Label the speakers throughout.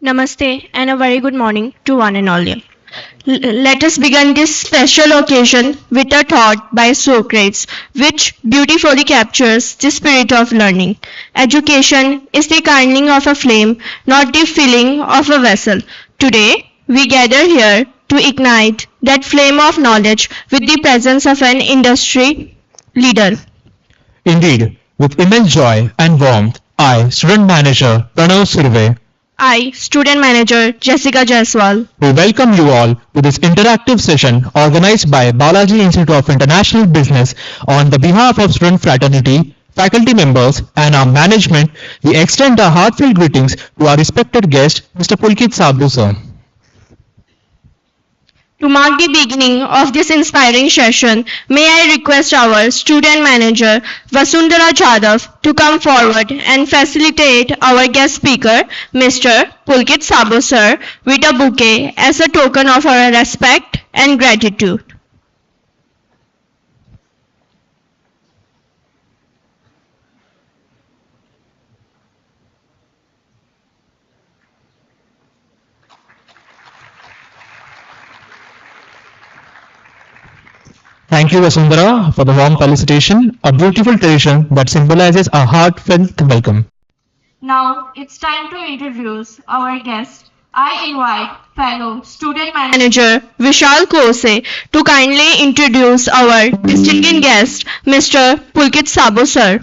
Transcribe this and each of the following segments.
Speaker 1: Namaste and a very good morning to one and all. Let us begin this special occasion with a thought by Socrates, which beautifully captures the spirit of learning. Education is the kindling of a flame, not the filling of a vessel. Today, we gather here to ignite that flame of knowledge with the presence of an industry leader.
Speaker 2: Indeed, with immense joy and warmth, I, student manager Pranav Surve,
Speaker 1: I, student manager Jessica Jaiswal,
Speaker 2: we welcome you all to this interactive session organized by Balaji Institute of International Business on the behalf of student fraternity, faculty members, and our management. We extend our heartfelt greetings to our respected guest, Mr. Pulkit Saboo, sir.
Speaker 1: to mark the beginning of this inspiring session, may I request our student manager Vasundhara Jadhav to come forward and facilitate our guest speaker, Mr. Pulkit Saboo sir, with a bouquet as a token of our respect and gratitude.
Speaker 2: Thank you, Vasundhara, for the warm felicitation, a beautiful tradition that symbolizes a heartfelt welcome.
Speaker 1: Now it's time to introduce our guest. I invite fellow student manager Vishal Kose to kindly introduce our distinguished guest, Mr. Pulkit Saboo sir.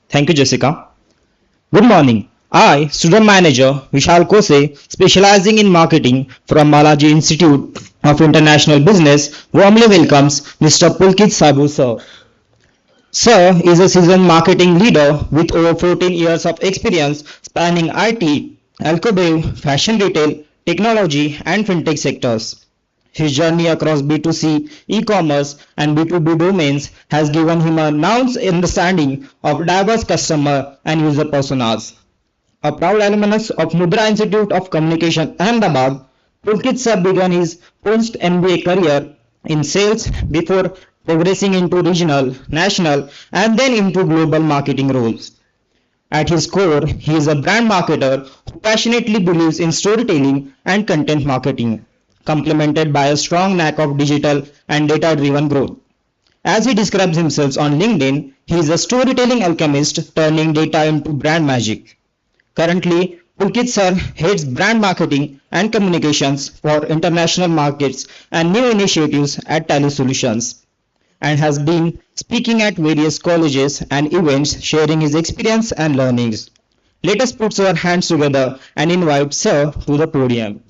Speaker 3: Thank you, Jessica. Good morning. I, student manager Vishal Kose, specializing in marketing from Balaji Institute of International Business, warmly welcomes Mr. Pulkit Saboo, sir. Sir is a seasoned marketing leader with over 14 years of experience spanning IT, alcobev, fashion retail, technology, and fintech sectors. His journey across B2C, e-commerce, and B2B domains has given him a nuanced understanding of diverse customer and user personas. A proud alumnus of Mudra Institute of Communication, Ahmedabad, Pulkit sir began his post-MBA career in sales before progressing into regional, national, and then into global marketing roles. At his core, he is a brand marketer who passionately believes in storytelling and content marketing, complemented by a strong knack of digital and data-driven growth. As he describes himself on LinkedIn, he is a storytelling alchemist turning data into brand magic. Currently, Pulkit sir heads brand marketing and communications for international markets and new initiatives at Tally Solutions, and has been speaking at various colleges and events sharing his experience and learnings. Let us put our hands together and invite sir to the podium.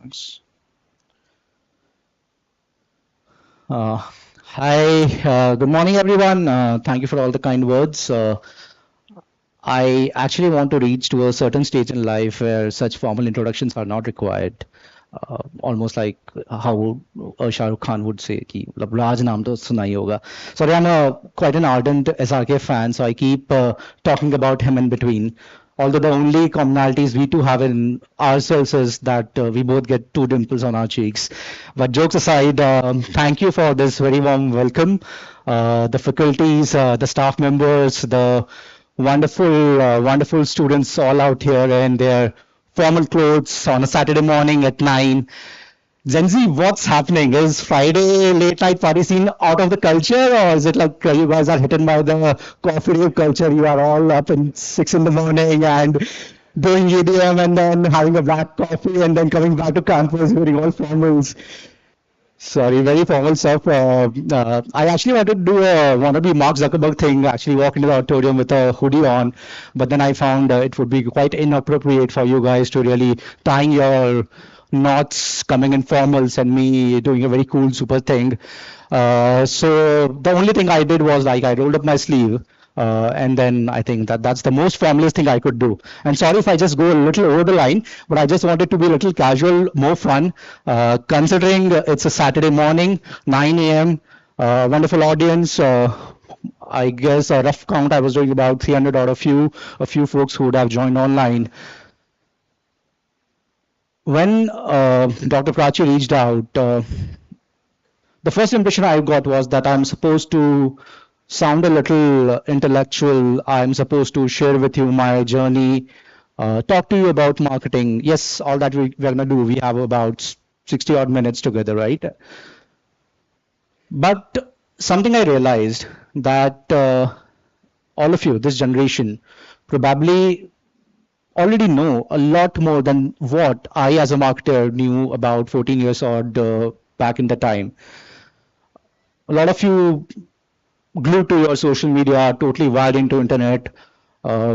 Speaker 4: Thanks. Uh, Hi, good morning, everyone. Thank you for all the kind words. I actually want to reach to a certain stage in life where such formal introductions are not required. Almost like how Shah Rukh Khan would say कि मतलब राज नाम तो सुना ही होगा. Sorry, I'm quite an ardent SRK fan, so I keep talking about him in between. Although the only commonalities we two have in ourselves is that we both get two dimples on our cheeks. But jokes aside, thank you for this very warm welcome. The faculties, the staff members, the wonderful students all out here in their formal clothes on a Saturday morning at 9. Gen Z, what's happening? Is Friday late night party scene out of the culture, or is it like you guys are hidden by the coffee rave culture? You are all up in 6 in the morning and doing EDM and then having a black coffee and then coming back to campus wearing all formals. Sorry, very formal stuff. I actually wanted to do a wannabe Mark Zuckerberg thing, actually walk into the auditorium with a hoodie on, but then I found it would be quite inappropriate for you guys to really tying your knots, coming in formals, and me doing a very cool super thing. So the only thing I did was like I rolled up my sleeve. And then I think that that's the most formless thing I could do. And sorry if I just go a little over the line, but I just wanted to be a little casual, more fun, considering it's a Saturday morning, 9 a.m., wonderful audience. I guess a rough count, I was doing about 300 or a few folks who would have joined online. When Dr. Prachi reached out, the first impression I got was that I'm supposed to sound a little intellectual. I'm supposed to share with you my journey, talk to you about marketing. Yes, all that we're going to do. We have about 60 odd minutes together, right? But something I realized that all of you, this generation, probably already know a lot more than what I, as a marketer, knew about 14 years old back in the time. A lot of you glued to your social media, totally wired into internet.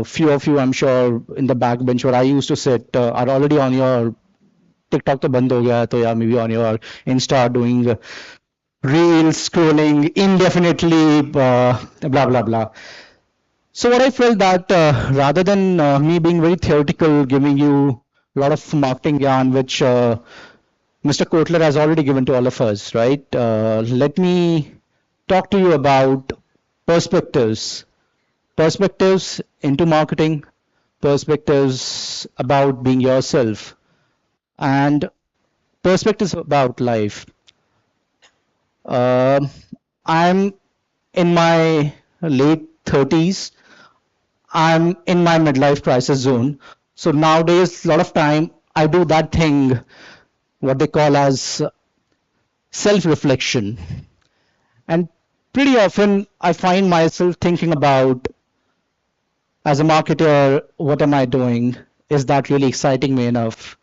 Speaker 4: Few of you, I'm sure, in the backbench where I used to sit, are already on your TikTok to band ho gaya, to yeah, maybe on your Insta doing reels, scrolling indefinitely, blah blah blah. So what I felt that rather than me being very theoretical, giving you a lot of marketing yarn, which Mr. Kotler has already given to all of us, right? Let me talk to you about perspectives, perspectives into marketing, perspectives about being yourself, and perspectives about life. Um I'm in my late 30s. I'm in my midlife crisis zone. So nowadays, a lot of time I do that thing, what they call as self-reflection. And pretty often I find myself thinking about, as a marketer, what am I doing? Is that really exciting me enough?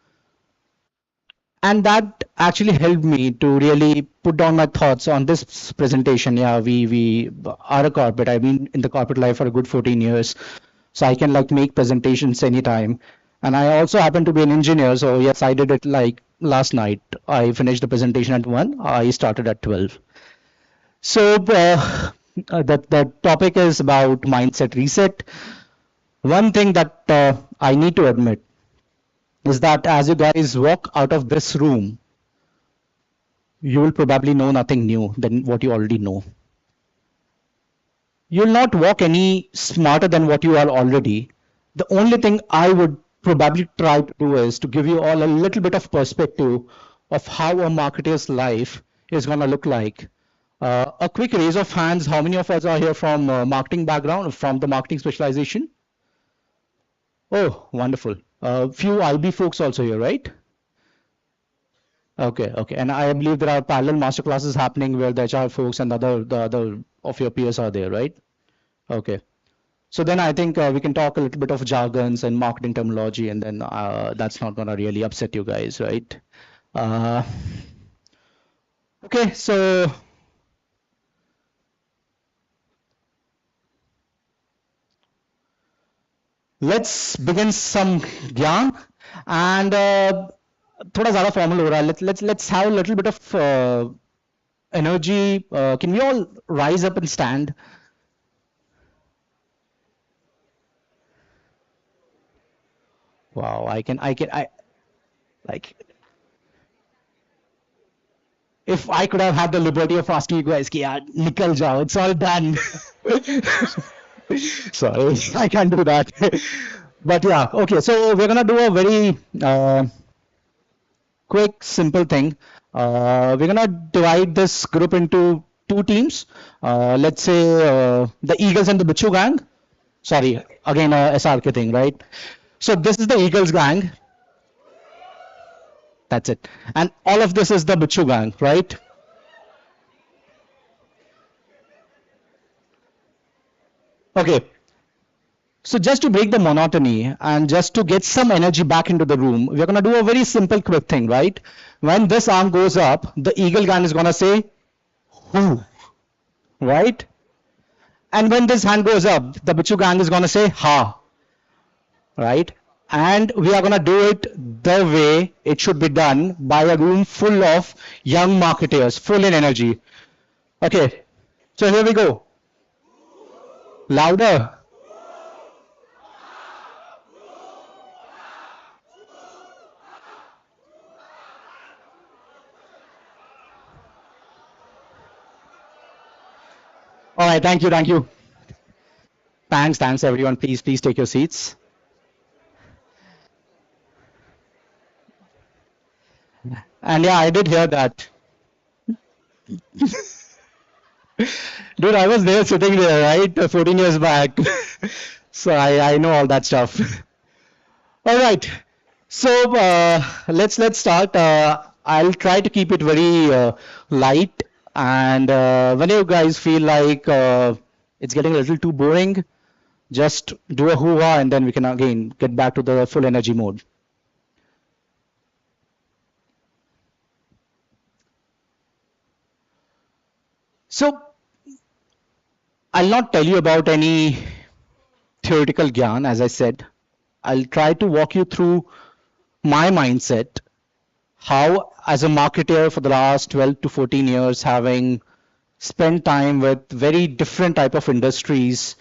Speaker 4: And that actually helped me to really put down my thoughts on this presentation. Yeah, we are a corporate. I've been in the corporate life for a good 14 years, so I can like make presentations anytime. And I also happen to be an engineer, so yes, I did it like last night. I finished the presentation at 1. I started at 12. So the topic is about mindset reset. One thing that I need to admit is that as you guys walk out of this room, you will probably know nothing new than what you already know. You'll not walk any smarter than what you are already. The only thing I would probably try to do is to give you all a little bit of perspective of how a marketer's life is going to look like. A quick raise of hands, how many of us are here from marketing background, from the marketing specialization? Oh, wonderful. Few IB folks also here, right? Okay, okay. And I believe there are parallel master classes happening where the HR folks and the other of your peers are there, right? Okay. So then I think we can talk a little bit of jargons and marketing terminology, and then that's not gonna really upset you guys, right? Uh, okay, so let's begin some ज्ञान and थोड़ा ज़्यादा formal हो रहा है. Let's have a little bit of energy. Can we all rise up and stand? Wow, I like if I could have had the liberty of asking you guys, ki, yaar, nikal jao, it's all done. Sorry, I can't do that. But yeah, okay. So we're gonna do a very quick, simple thing. We're gonna divide this group into two teams. Let's say the Eagles and the Bichu gang. Sorry, again SRK thing, right? So this is the Eagles gang. That's it. And all of this is the Bichu gang, right? Okay. So just to break the monotony and just to get some energy back into the room, we're going to do a very simple, quick thing, right? When this arm goes up, the eagle gun is going to say, who, right? And when this hand goes up, the Bichu gang is going to say, ha, right? And we are going to do it the way it should be done by a room full of young marketers, full in energy. Okay, so here we go. Louder. All right, thank you, thank you. Thanks, everyone. Please take your seats. And yeah, I did hear that. Dude, I was there sitting there, right? 14 years back. So I know all that stuff. All right. So let's start. I'll try to keep it very light. And when you guys feel like it's getting a little too boring, just do a hoo-ha and then we can again get back to the full energy mode. So I'll not tell you about any theoretical gyan, as I said. I'll try to walk you through my mindset, how as a marketer for the last 12 to 14 years, having spent time with very different type of industries,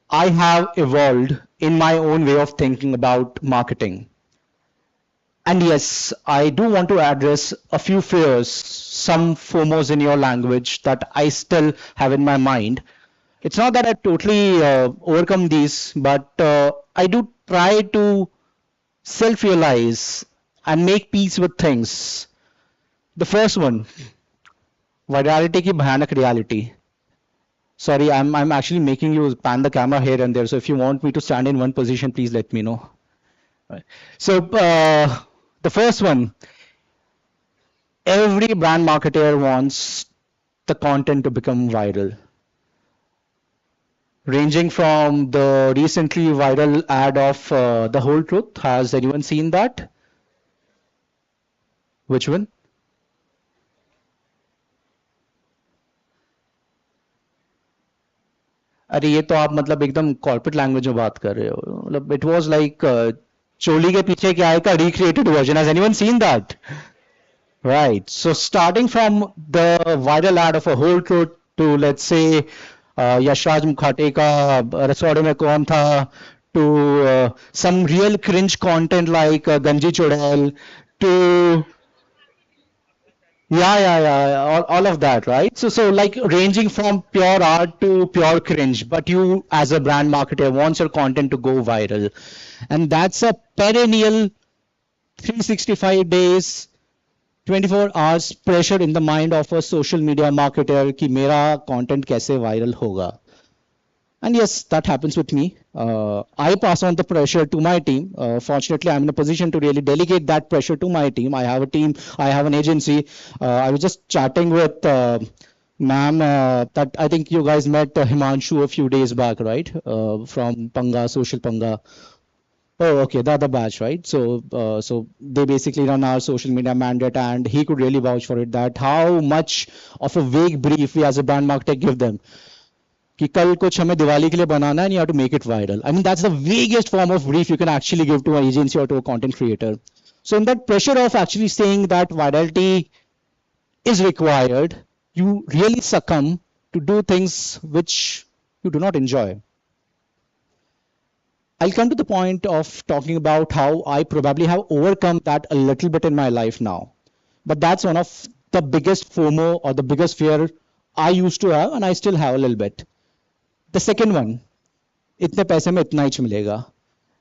Speaker 4: I have evolved in my own way of thinking about marketing. And yes, I do want to address a few fears, some FOMOs in your language that I still have in my mind. It's not that I totally overcome these, but I do try to self-realize and make peace with things. The first one, virality ki bhayanak reality. Sorry, I'm actually making you pan the camera here and there. So if you want me to stand in one position, please let me know. Right. So the first one, every brand marketer wants the content to become viral. Ranging from the recently viral ad of The Whole Truth. Has anyone seen that? Which one? अरे ये तो आप मतलब एकदम corporate language में बात कर रहे हो मतलब इट वाज लाइक चोली के पीछे क्या है का recreated version has anyone seen that right so starting from the viral ad of a whole truth to let's say Yashraj Mukhate का रसोड़े में कौन था to some real cringe content like गंजी चुड़ैल to yeah, all of that, right? So like ranging from pure art to pure cringe, but you as a brand marketer wants your content to go viral, and that's a perennial 365 days, 24 hours pressure in the mind of a social media marketer कि मेरा content कैसे viral होगा. And yes, that happens with me. I pass on the pressure to my team. Fortunately, I'm in a position to really delegate that pressure to my team. I have a team, I have an agency. I was just chatting with ma'am that I think you guys met Himanshu a few days back, right? From Panga, Social Panga. Oh, okay, the other batch, right? So they basically run our social media mandate, and he could really vouch for it that how much of a vague brief we as a brand marketer give them. कि कल कुछ हमें दिवाली के लिए बनाना है and you have to make it viral. I mean, that's the vaguest form of brief you can actually give to an agency or to a content creator. So in that pressure of actually saying that virality is required, you really succumb to do things which you do not enjoy. I'll come to the point of talking about how I probably have overcome that a little bit in my life now. But that's one of the biggest FOMO or the biggest fear I used to have, and I still have a little bit. The second one, इतने पैसे में इतना ही मिलेगा.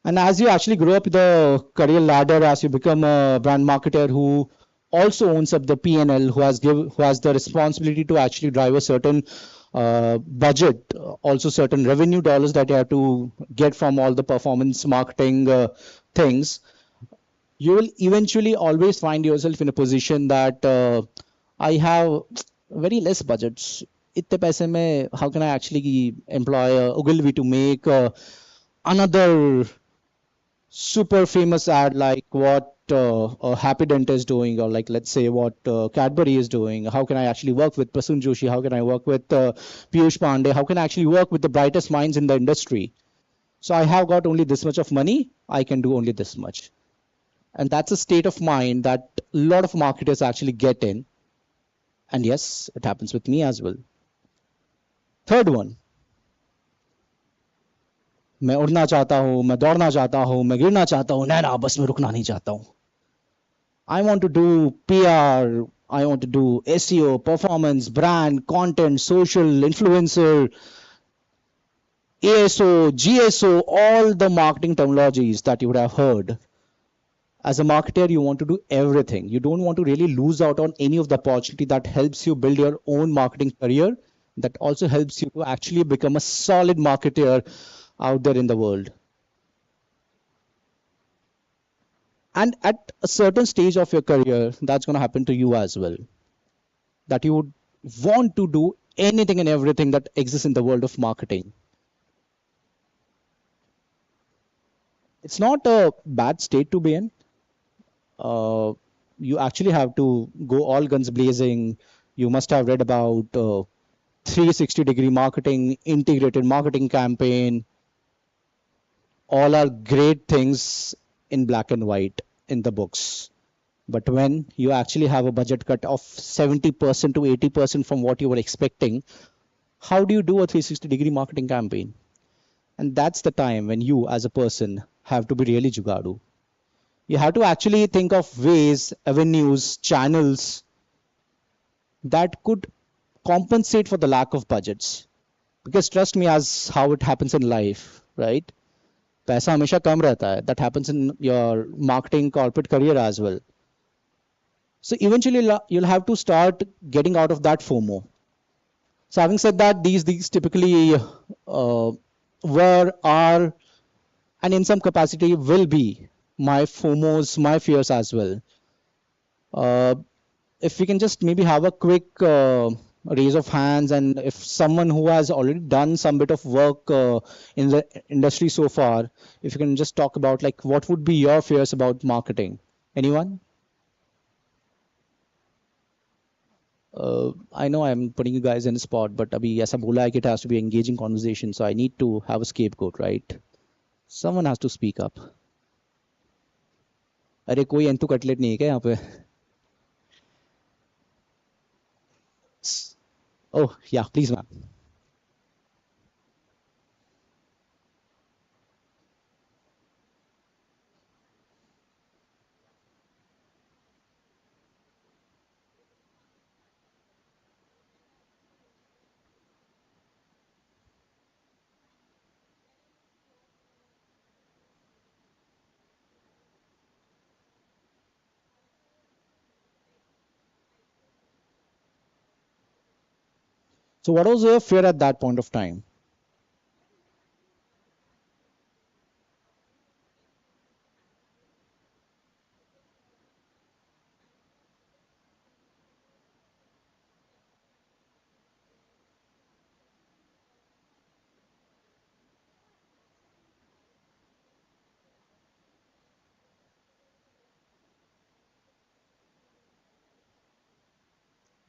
Speaker 4: And as you actually grow up the career ladder, as you become a brand marketer who also owns up the P&L, who has the responsibility to actually drive a certain budget, also certain revenue dollars that you have to get from all the performance marketing things, you will eventually always find yourself in a position that I have very less budgets. इतने पैसे में how can I actually employ Ogilvy to make another super famous ad like what Happy Dent is doing, or like let's say what Cadbury is doing? How can I actually work with Prasun Joshi? How can I work with Piyush Pandey? How can I actually work with the brightest minds in the industry? So I have got only this much of money. I can do only this much. And that's a state of mind that a lot of marketers actually get in. And yes, it happens with me as well. Third one, मैं उड़ना चाहता हूँ, मैं दौड़ना चाहता हूँ, मैं गिरना चाहता हूँ, नैना बस मैं रुकना नहीं चाहता हूँ. I want to do PR, I want to do SEO, performance, brand, content, social, influencer, ASO, GSO, all the marketing terminologies that you would have heard. As a marketer, you want to do everything. You don't want to really lose out on any of the opportunity that helps you build your own marketing career, that also helps you to actually become a solid marketer out there in the world. And at a certain stage of your career, that's going to happen to you as well. That you would want to do anything and everything that exists in the world of marketing. It's not a bad state to be in. You actually have to go all guns blazing. You must have read about 360-degree marketing, integrated marketing campaign. All are great things in black and white in the books. But when you actually have a budget cut of 70% to 80% from what you were expecting, how do you do a 360-degree marketing campaign? And that's the time when you as a person have to be really jugadu. You have to actually think of ways, avenues, channels that could compensate for the lack of budgets. Because trust me, as how it happens in life, right? पैसा हमेशा कम रहता है. That happens in your marketing corporate career as well. So eventually you'll have to start getting out of that FOMO. So having said that, these typically were, are, and in some capacity will be my FOMOs, my fears as well. If we can just maybe have a quick raise of hands, and if someone who has already done some bit of work in the industry so far, if you can just talk about like what would be your fears about marketing. Anyone? I know I'm putting you guys in the spot, but abhi aisa bola hai ki it has to be engaging conversation, so I need to have a scapegoat, right? Someone has to speak up. अरे कोई एंतु cutlet नहीं है क्या यहाँ पे? Oh yeah, please ma'am. So what was your fear at that point of time?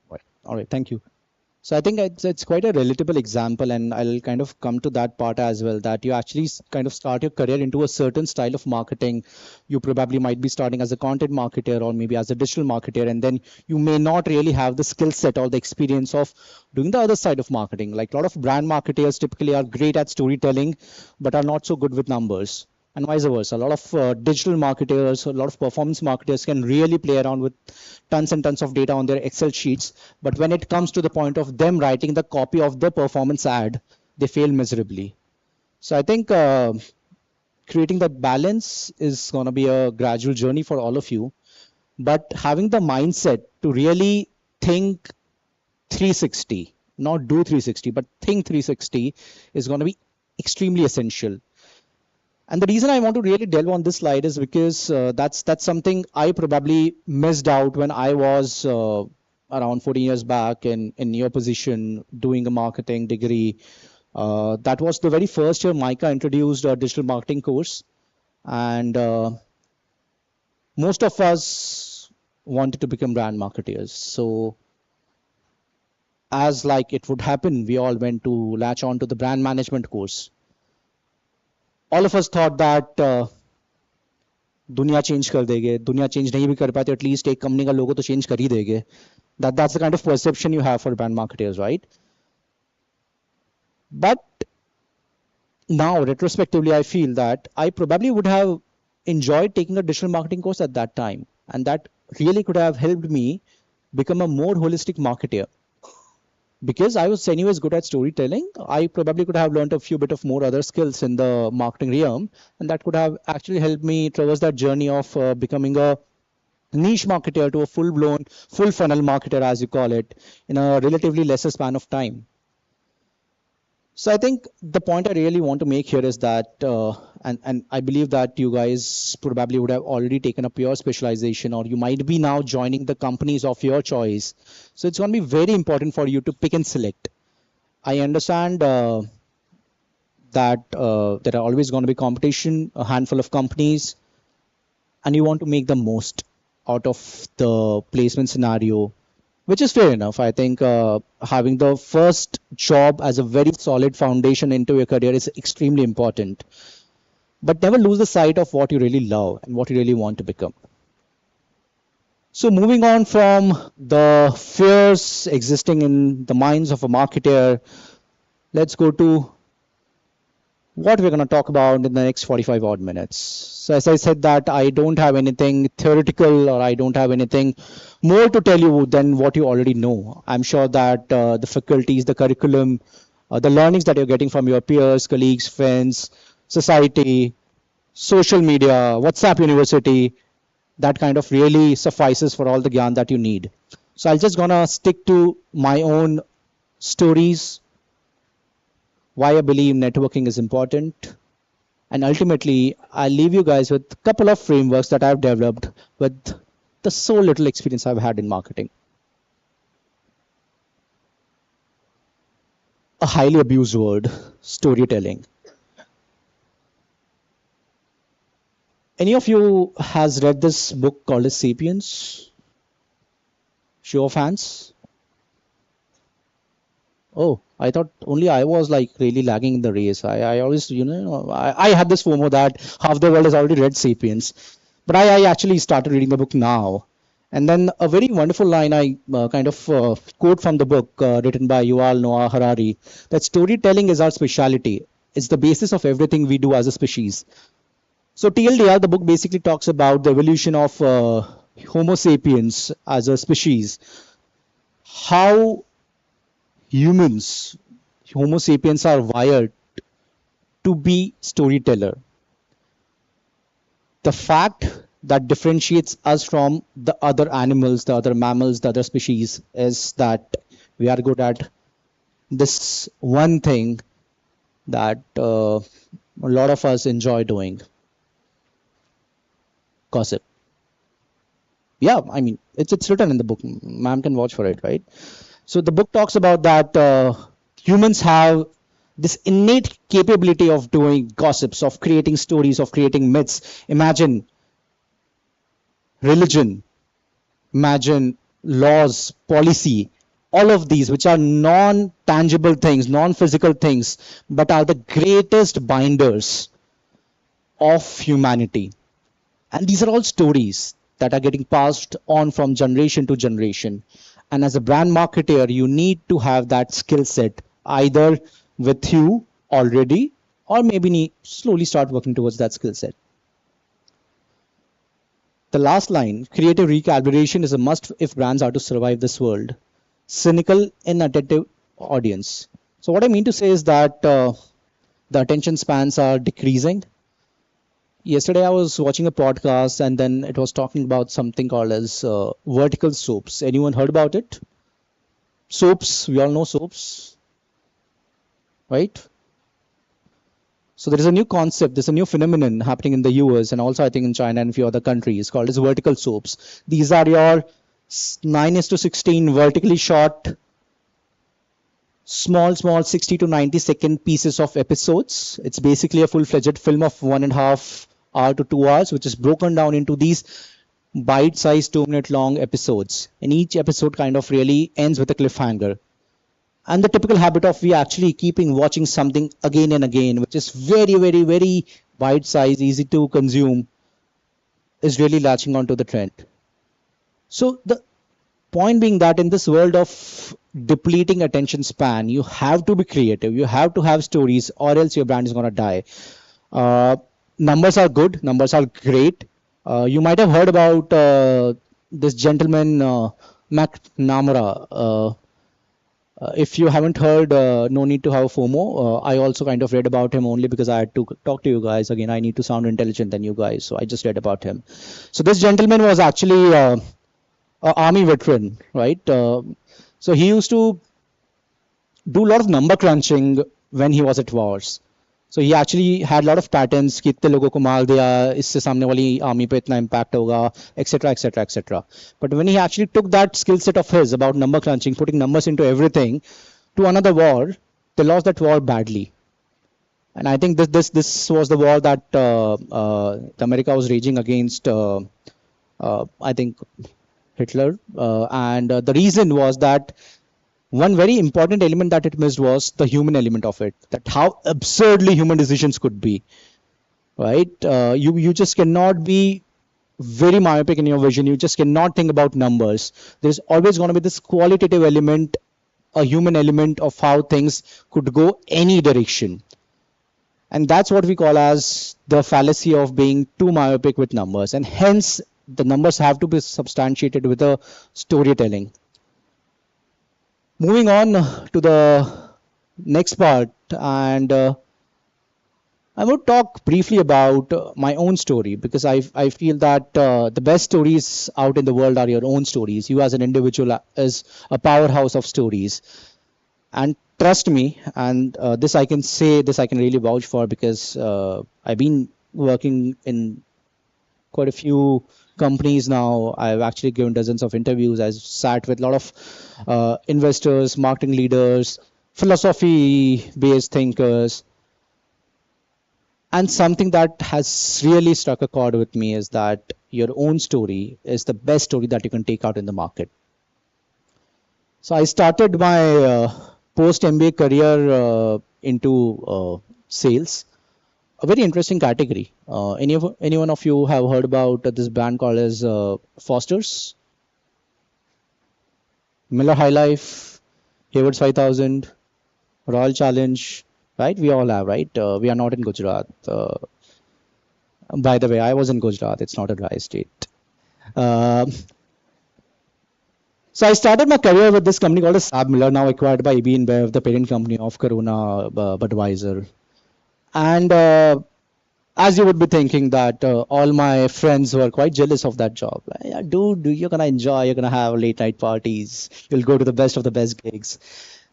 Speaker 4: Right. All right, thank you. So I think it's quite a relatable example, and I'll kind of come to that part as well. That you actually kind of start your career into a certain style of marketing. You probably might be starting as a content marketer or maybe as a digital marketer, and then you may not really have the skill set or the experience of doing the other side of marketing. Like a lot of brand marketers typically are great at storytelling, but are not so good with numbers, and vice versa. A lot of digital marketers, a lot of performance marketers can really play around with tons and tons of data on their Excel sheets. But when it comes to the point of them writing the copy of the performance ad, they fail miserably. So I think creating that balance is going to be a gradual journey for all of you. But having the mindset to really think 360, not do 360, but think 360 is going to be extremely essential. And the reason I want to really delve on this slide is because that's something I probably missed out when I was around 14 years back in your position doing a marketing degree. That was the very first year Micah introduced a digital marketing course, and most of us wanted to become brand marketers. So as like it would happen, we all went to latch on to the brand management course. All of us thought that दुनिया change कर देंगे, दुनिया change नहीं भी कर पाते at least एक company का लोगो तो चेंज कर ही देंगे. That's the kind of perception you have for brand marketers, right? But now retrospectively I feel that I probably would have enjoyed taking a digital marketing course at that time, and that really could have helped me become a more holistic marketer. Because I was anyways good at storytelling, I probably could have learned a few bit of more other skills in the marketing realm, and that could have actually helped me traverse that journey of becoming a niche marketer to a full-blown, full funnel marketer, as you call it, in a relatively lesser span of time. So I think the point I really want to make here is that, and I believe that you guys probably would have already taken up your specialization, or you might be now joining the companies of your choice. So it's going to be very important for you to pick and select. I understand that there are always going to be competition, a handful of companies, and you want to make the most out of the placement scenario, which is fair enough. I think having the first job as a very solid foundation into your career is extremely important. But never lose the sight of what you really love and what you really want to become. So moving on from the fears existing in the minds of a marketer, let's go to what we're going to talk about in the next 45 odd minutes. So as I said that I don't have anything theoretical, or I don't have anything more to tell you than what you already know. I'm sure that the faculties, the curriculum, the learnings that you're getting from your peers, colleagues, friends, society, social media, WhatsApp University, that kind of really suffices for all the gyan that you need. So I'll just gonna stick to my own stories, why I believe networking is important, and ultimately I'll leave you guys with a couple of frameworks that I've developed with the so little experience I've had in marketing. A highly abused word, storytelling. Any of you has read this book called as Sapiens? Show of hands. Oh, I thought only I was like really lagging in the race. I always, I had this FOMO that half the world has already read Sapiens. But I actually started reading the book now. And then a very wonderful line I quote from the book written by Yuval Noah Harari, that storytelling is our specialty. It's the basis of everything we do as a species. So TLDR, the book basically talks about the evolution of Homo sapiens as a species. How humans, Homo sapiens, are wired to be storyteller. The fact that differentiates us from the other animals, the other mammals, the other species is that we are good at this one thing that a lot of us enjoy doing. Gossip. Yeah, I mean, it's written in the book. Ma'am can vouch for it, right? So the book talks about that humans have this innate capability of doing gossips, of creating stories, of creating myths. Imagine religion, imagine laws, policy, all of these, which are non-tangible things, non-physical things, but are the greatest binders of humanity. And these are all stories that are getting passed on from generation to generation. And as a brand marketer, you need to have that skill set either with you already, or maybe slowly start working towards that skill set. The last line, creative recalibration is a must if brands are to survive this world. Cynical, inattentive audience. So what I mean to say is that the attention spans are decreasing. Yesterday I was watching a podcast and then it was talking about something called as vertical soaps. Anyone heard about it? Soaps, we all know soaps, right? So there is a new concept, there's a new phenomenon happening in the US and also I think in China and a few other countries called as vertical soaps. These are your 9:16 vertically shot, small 60 to 90 second pieces of episodes. It's basically a full-fledged film of 1.5 hour to 2 hours, which is broken down into these bite-sized 2-minute long episodes. And each episode kind of really ends with a cliffhanger. And the typical habit of we actually keeping watching something again and again, which is very, very, very bite-sized, easy to consume, is really latching onto the trend. So the point being that in this world of depleting attention span, you have to be creative, you have to have stories, or else your brand is going to die. Numbers are good, numbers are great. You might have heard about this gentleman, McNamara. If you haven't heard, no need to have FOMO. I also kind of read about him only because I had to talk to you guys. Again, I need to sound intelligent than you guys, so I just read about him. So this gentleman was actually an army veteran, right? So he used to do a lot of number crunching when he was at wars. So he actually had a lot of patterns, कितने लोगों को मार दिया, इससे सामने वाली army पे इतना impact होगा, etc., etc., etc. But when he actually took that skill set of his about number crunching, putting numbers into everything, to another war, they lost that war badly. And I think this was the war that America was raging against, I think, Hitler. And the reason was that one very important element that it missed was the human element of it, that how absurdly human decisions could be, right? You just cannot be very myopic in your vision. You just cannot think about numbers. There's always going to be this qualitative element, a human element of how things could go any direction. And that's what we call as the fallacy of being too myopic with numbers. And hence, the numbers have to be substantiated with a storytelling. Moving on to the next part, and I would talk briefly about my own story, because I feel that the best stories out in the world are your own stories. You as an individual is a powerhouse of stories. And trust me, and this I can say, this I can really vouch for, because I've been working in quite a few companies now. I've actually given dozens of interviews. I've sat with a lot of investors, marketing leaders, philosophy-based thinkers. And something that has really struck a chord with me is that your own story is the best story that you can take out in the market. So I started my post-MBA career into sales. A very interesting category. Anyone of you have heard about this brand called as Foster's? Miller High Life, Hayward's 5000, Royal Challenge, right? We all have, right? We are not in Gujarat. By the way, I was in Gujarat. It's not a dry state. So I started my career with this company called Saab Miller, now acquired by AB InBev, the parent company of Corona, Budweiser. And as you would be thinking that all my friends were quite jealous of that job. Like, yeah, dude, you're going to enjoy, you're going to have late night parties, you'll go to the best of the best gigs.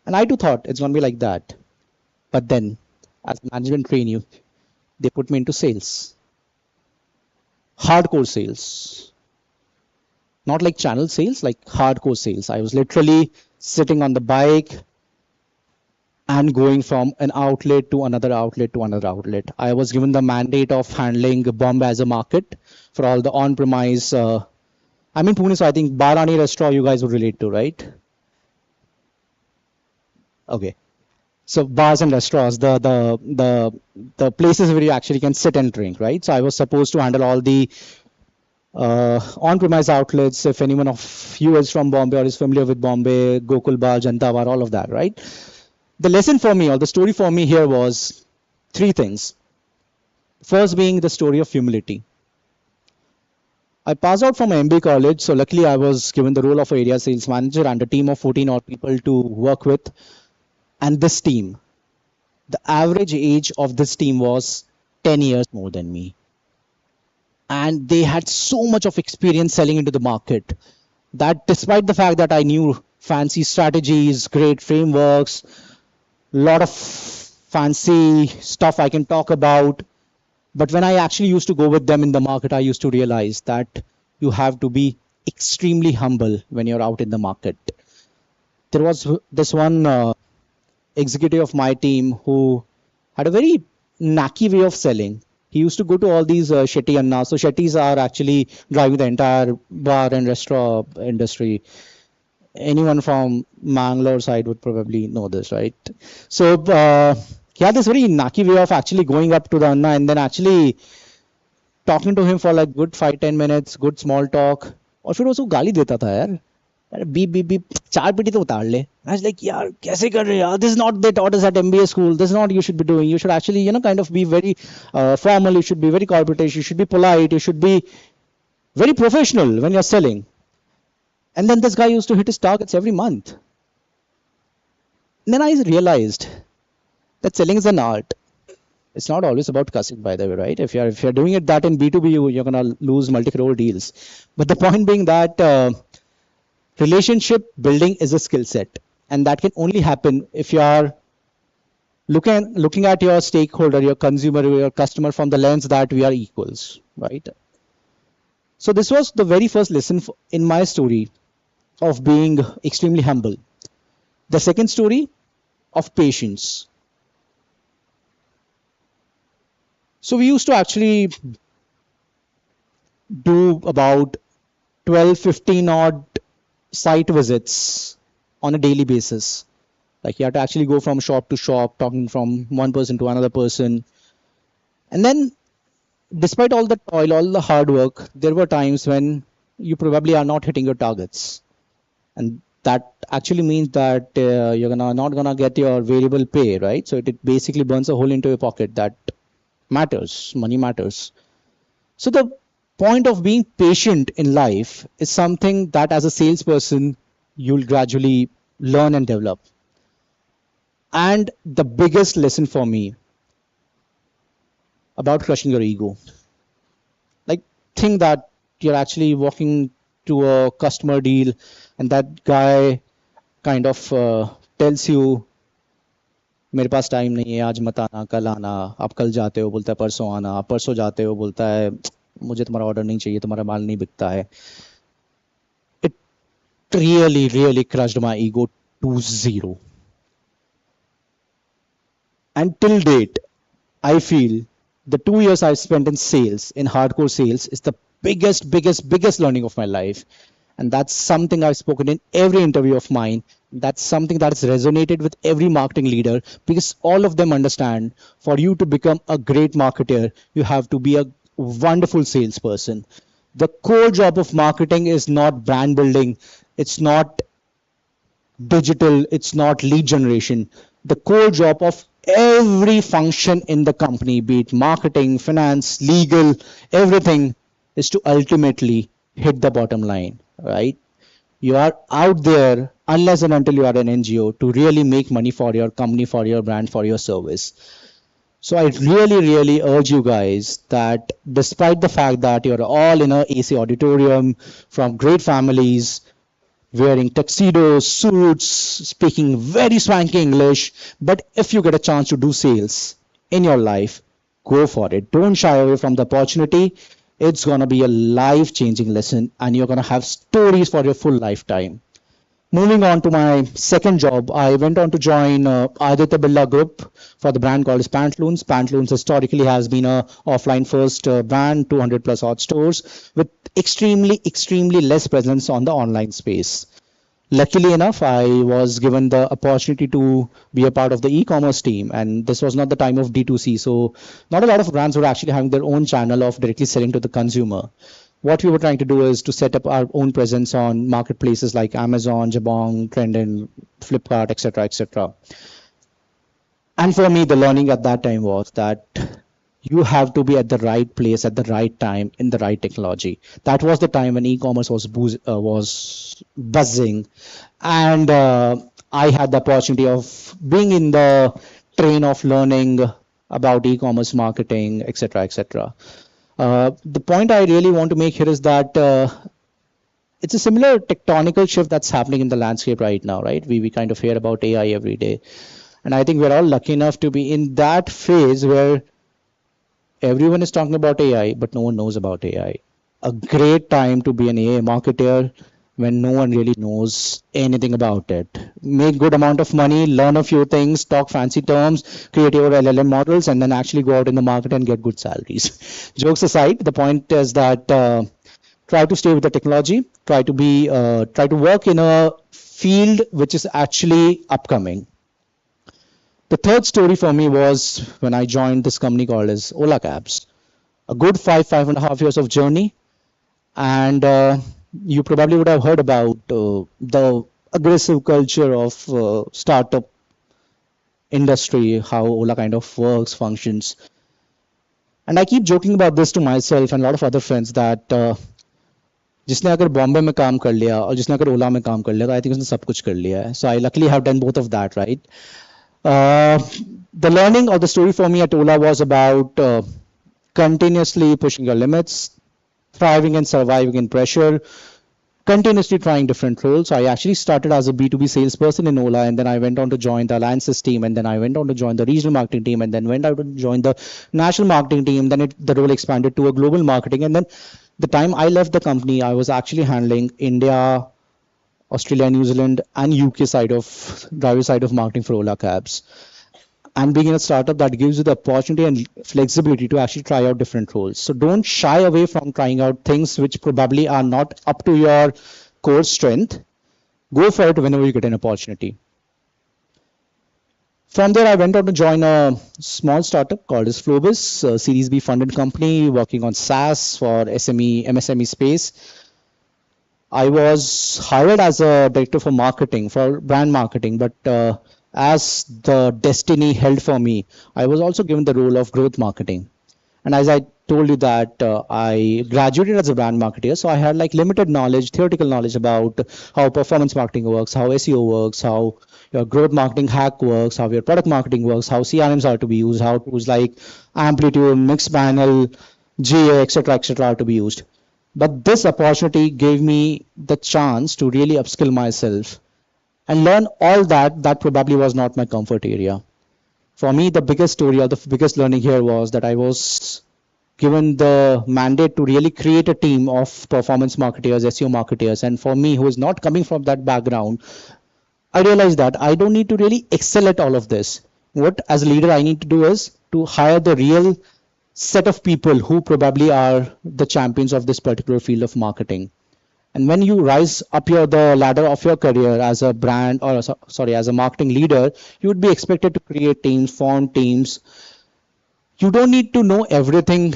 Speaker 4: And I too thought it's going to be like that. But then, as a management trainee, they put me into sales. Hardcore sales. Not like channel sales, like hardcore sales. I was literally sitting on the bike and going from an outlet to another outlet to another outlet. I was given the mandate of handling Bombay as a market for all the on-premise. I'm in Pune, so I think Bar Ani restaurant you guys would relate to, right? Okay. So bars and restaurants, the places where you actually can sit and drink, right? So I was supposed to handle all the on-premise outlets. If anyone of you is from Bombay or is familiar with Bombay, Gokul Bar, Janta Bar, all of that, right? The lesson for me or the story for me here was three things. First being the story of humility. I passed out from MBA college, so luckily I was given the role of area sales manager and a team of 14 odd people to work with. And this team, the average age of this team was 10 years more than me. And they had so much of experience selling into the market that despite the fact that I knew fancy strategies, great frameworks, lot of fancy stuff I can talk about, but when I actually used to go with them in the market, I used to realize that you have to be extremely humble when you're out in the market. There was this one executive of my team who had a very knacky way of selling. He used to go to all these Shetty Annas. So Shetties are actually driving the entire bar and restaurant industry. Anyone from Mangalore side would probably know this, right? So he had this very knacky way of actually going up to the Anna and then actually talking to him for like good 5-10 minutes, good small talk. और फिर उसको गाली देता था यार. अरे beep beep beep चार PT तो उतार ले. I was like, यार कैसे कर रहे हो यार? This is not they taught us at MBA school. This is not you should be doing. You should actually, kind of be very formal. You should be very corporate. You should be polite. You should be very professional when you're selling. And then this guy used to hit his targets every month. And then I realized that selling is an art. It's not always about cussing, by the way, right? If you're doing it that in B2B, you're gonna lose multi-crore deals. But the point being that relationship building is a skill set, and that can only happen if you are looking at your stakeholder, your consumer, your customer from the lens that we are equals, right? So this was the very first lesson in my story of being extremely humble. The second story of patience. So we used to actually do about 12-15 odd site visits on a daily basis. Like you have to actually go from shop to shop, talking from one person to another person. And then despite all the toil, all the hard work, there were times when you probably are not hitting your targets. And that actually means that you're not gonna get your variable pay, right? So it basically burns a hole into your pocket. That matters. Money matters. So the point of being patient in life is something that as a salesperson, you'll gradually learn and develop. And the biggest lesson for me about crushing your ego. Like think that you're actually walking to a customer deal and that guy kind of tells you, मेरे पास time नहीं है, आज मत आना, कल आना, आप कल जाते हो बोलता है परसों आना, आप परसों जाते हो बोलता है मुझे तुम्हारा ऑर्डर नहीं चाहिए, तुम्हारा माल नहीं बिकता है. It really crushed my ego to zero. And till date, I feel the 2 years I've spent in sales, in hardcore sales, is the biggest learning of my life. And that's something I've spoken in every interview of mine. That's something that has resonated with every marketing leader, because all of them understand for you to become a great marketer, you have to be a wonderful salesperson. The core job of marketing is not brand building. It's not digital. It's not lead generation. The core job of every function in the company, be it marketing, finance, legal, everything, is to ultimately hit the bottom line, right? You are out there unless and until you are an NGO to really make money for your company, for your brand, for your service. So I really urge you guys that despite the fact that you're all in a AC auditorium from great families, wearing tuxedos, suits, speaking very swanky English, but if you get a chance to do sales in your life, go for it. Don't shy away from the opportunity. It's going to be a life-changing lesson and you're going to have stories for your full lifetime. Moving on to my second job, I went on to join Aditya Birla Group for the brand called Pantaloons. Pantaloons historically has been a offline first brand, 200 plus odd stores with extremely less presence on the online space. Luckily enough, I was given the opportunity to be a part of the e-commerce team, and this was not the time of D2C, so not a lot of brands were actually having their own channel of directly selling to the consumer. What we were trying to do is to set up our own presence on marketplaces like Amazon, Jabong, Trendon, Flipkart, etc., etc. And for me, the learning at that time was that you have to be at the right place at the right time in the right technology. That was the time when e-commerce was buzzing, and I had the opportunity of being in the train of learning about e-commerce marketing, etc., etc. The point I really want to make here is that it's a similar tectonical shift that's happening in the landscape right now, right? We kind of hear about AI every day. And I think we're all lucky enough to be in that phase where everyone is talking about AI, but no one knows about AI. A great time to be an AI marketer when no one really knows anything about it. Make good amount of money, learn a few things, talk fancy terms, create your LLM models, and then actually go out in the market and get good salaries. Jokes aside, the point is that try to stay with the technology, try to work in a field which is actually upcoming. The third story for me was when I joined this company called as Ola Cabs. A good 5.5 years of journey, and you probably would have heard about the aggressive culture of startup industry, how Ola kind of works, functions. And I keep joking about this to myself and a lot of other friends that जिसने अगर बॉम्बे में काम कर लिया और जिसने अगर ओला में काम कर लिया तो आई थिंक उसने सब कुछ कर लिया है. So I luckily have done both of that, right? The learning or the story for me at Ola was about continuously pushing your limits, thriving and surviving in pressure, continuously trying different roles. So I actually started as a B2B salesperson in Ola, and then I went on to join the alliances team, and then I went on to join the regional marketing team, and then went out to join the national marketing team. Then the role expanded to a global marketing, and then the time I left the company, I was actually handling India, Australia, New Zealand, and UK side of driver side of marketing for Ola Cabs. And being in a startup, that gives you the opportunity and flexibility to actually try out different roles. So don't shy away from trying out things which probably are not up to your core strength. Go for it whenever you get an opportunity. From there, I went on to join a small startup called as Flowbiz, a Series B funded company working on SaaS for SME, MSME space. I was hired as a director for marketing, for brand marketing, but as the destiny held for me, I was also given the role of growth marketing. And as I told you that I graduated as a brand marketer, so I had like limited knowledge, theoretical knowledge about how performance marketing works, how SEO works, how your growth marketing hack works, how your product marketing works, how CRMs are to be used, how tools like Amplitude, Mixpanel, GA, etc., are to be used. But this opportunity gave me the chance to really upskill myself and learn all that probably was not my comfort area. For me, the biggest story or the biggest learning here was that I was given the mandate to really create a team of performance marketers, SEO marketers. And for me, who is not coming from that background, I realized that I don't need to really excel at all of this. What as a leader I need to do is to hire the real set of people who probably are the champions of this particular field of marketing. And when you rise up the ladder of your career as a brand or as a marketing leader, you would be expected to create teams, form teams. You don't need to know everything.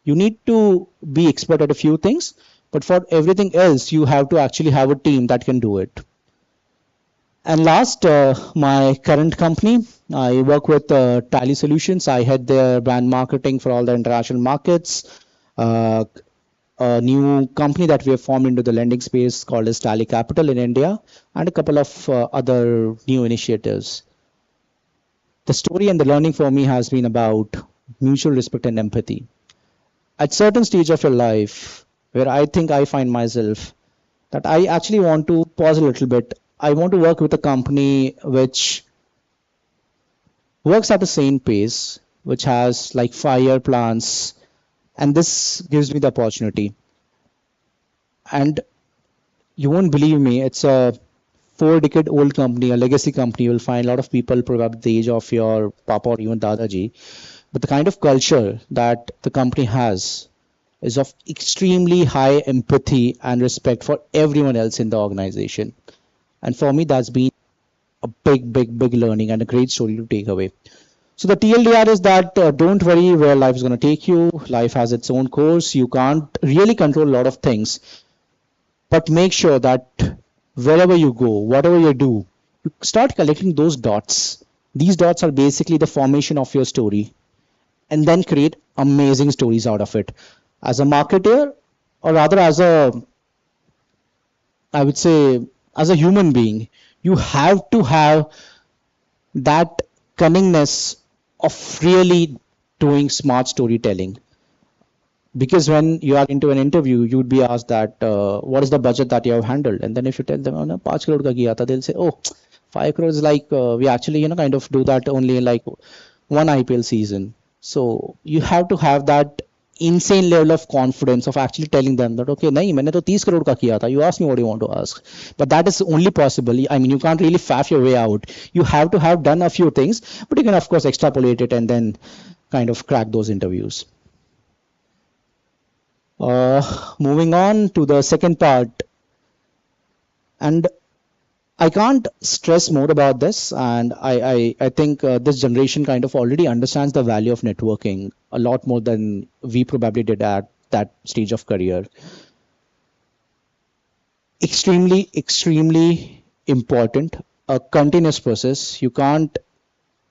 Speaker 4: You need to be expert at a few things, but for everything else, you have to actually have a team that can do it. And last, my current company, I work with Tally Solutions. I head their brand marketing for all the international markets. A new company that we have formed into the lending space called as Tally Capital in India, and a couple of other new initiatives. The story and the learning for me has been about mutual respect and empathy. At certain stage of your life, where I think I find myself, that I actually want to pause a little bit. I want to work with a company which works at the same pace, which has like 5-year plans, and this gives me the opportunity. And you won't believe me, it's a 4-decade-old company, a legacy company. You'll find a lot of people probably the age of your papa or even Dadaji. But the kind of culture that the company has is of extremely high empathy and respect for everyone else in the organization. And for me, that's been a big learning and a great story to take away. So the TLDR is that don't worry where life is going to take you. Life has its own course. You can't really control a lot of things, but make sure that wherever you go, whatever you do, you start collecting those dots. These dots are basically the formation of your story, and then create amazing stories out of it. As a marketer, or rather as a, I would say, as a human being, you have to have that cunningness of really doing smart storytelling. Because when you are into an interview, you would be asked that what is the budget that you have handled, and then if you tell them, oh, no, 5 crore ka kiya tha, they'll say, oh, 5 crores is like we actually kind of do that only in like one IPL season. So you have to have that insane level of confidence of actually telling them that okay, nahi, मैंने तो 30 crore का किया था. You ask me what you want to ask, but that is only possible. I mean, you can't really faff your way out. You have to have done a few things, but you can of course extrapolate it and then kind of crack those interviews. Moving on to the second part, and I can't stress more about this, and I think this generation kind of already understands the value of networking a lot more than we probably did at that stage of career. Extremely important, a continuous process. You can't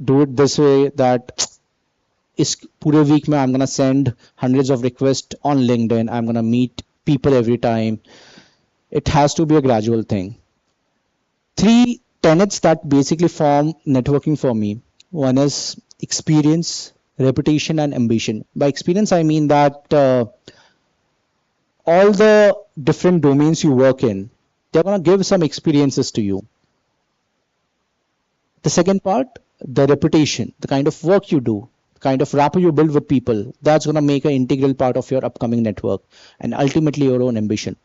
Speaker 4: do it this way that इस पूरे week में I'm gonna send hundreds of requests on LinkedIn. I'm gonna meet people every time. It has to be a gradual thing. Three tenets that basically form networking for me. One is experience, reputation, and ambition. By experience, I mean that all the different domains you work in, they're gonna give some experiences to you. The second part, the reputation, the kind of work you do, kind of rapport you build with people, that's going to make an integral part of your upcoming network, and ultimately your own ambition.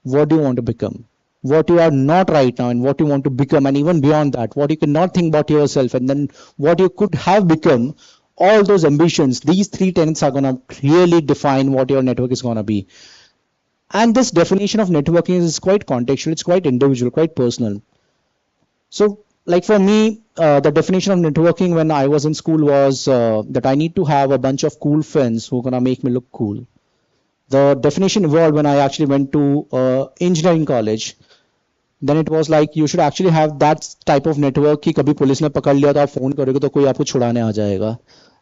Speaker 4: What do you want to become? What you are not right now and what you want to become, and even beyond that, what you cannot think about yourself, and then what you could have become. All those ambitions, these three tenets are going to really define what your network is going to be. And this definition of networking is quite contextual, it's quite individual, quite personal. So like for me, the definition of networking when I was in school was that I need to have a bunch of cool friends who are gonna make me look cool. The definition evolved when I actually went to engineering college. Then it was like you should actually have that type of network कि कभी police ने पकड़ लिया तो आप phone करोगे तो कोई आपको छुड़ाने आ जाएगा.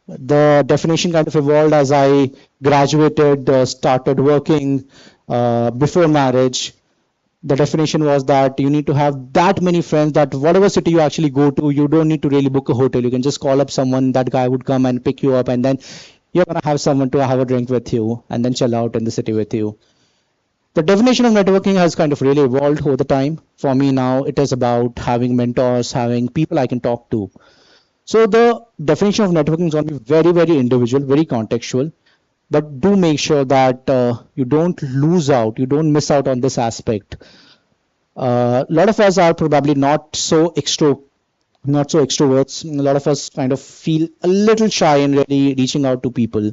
Speaker 4: The definition kind of evolved as I graduated, started working before marriage. The definition was that you need to have that many friends that whatever city you actually go to, you don't need to really book a hotel. You can just call up someone, that guy would come and pick you up, and then you're going to have someone to have a drink with you and then chill out in the city with you. The definition of networking has kind of really evolved over the time. For me now, it is about having mentors, having people I can talk to. So the definition of networking is going to be very individual, very contextual. But do make sure that you don't lose out, you don't miss out on this aspect. A lot of us are probably not so extroverts. A lot of us kind of feel a little shy in really reaching out to people.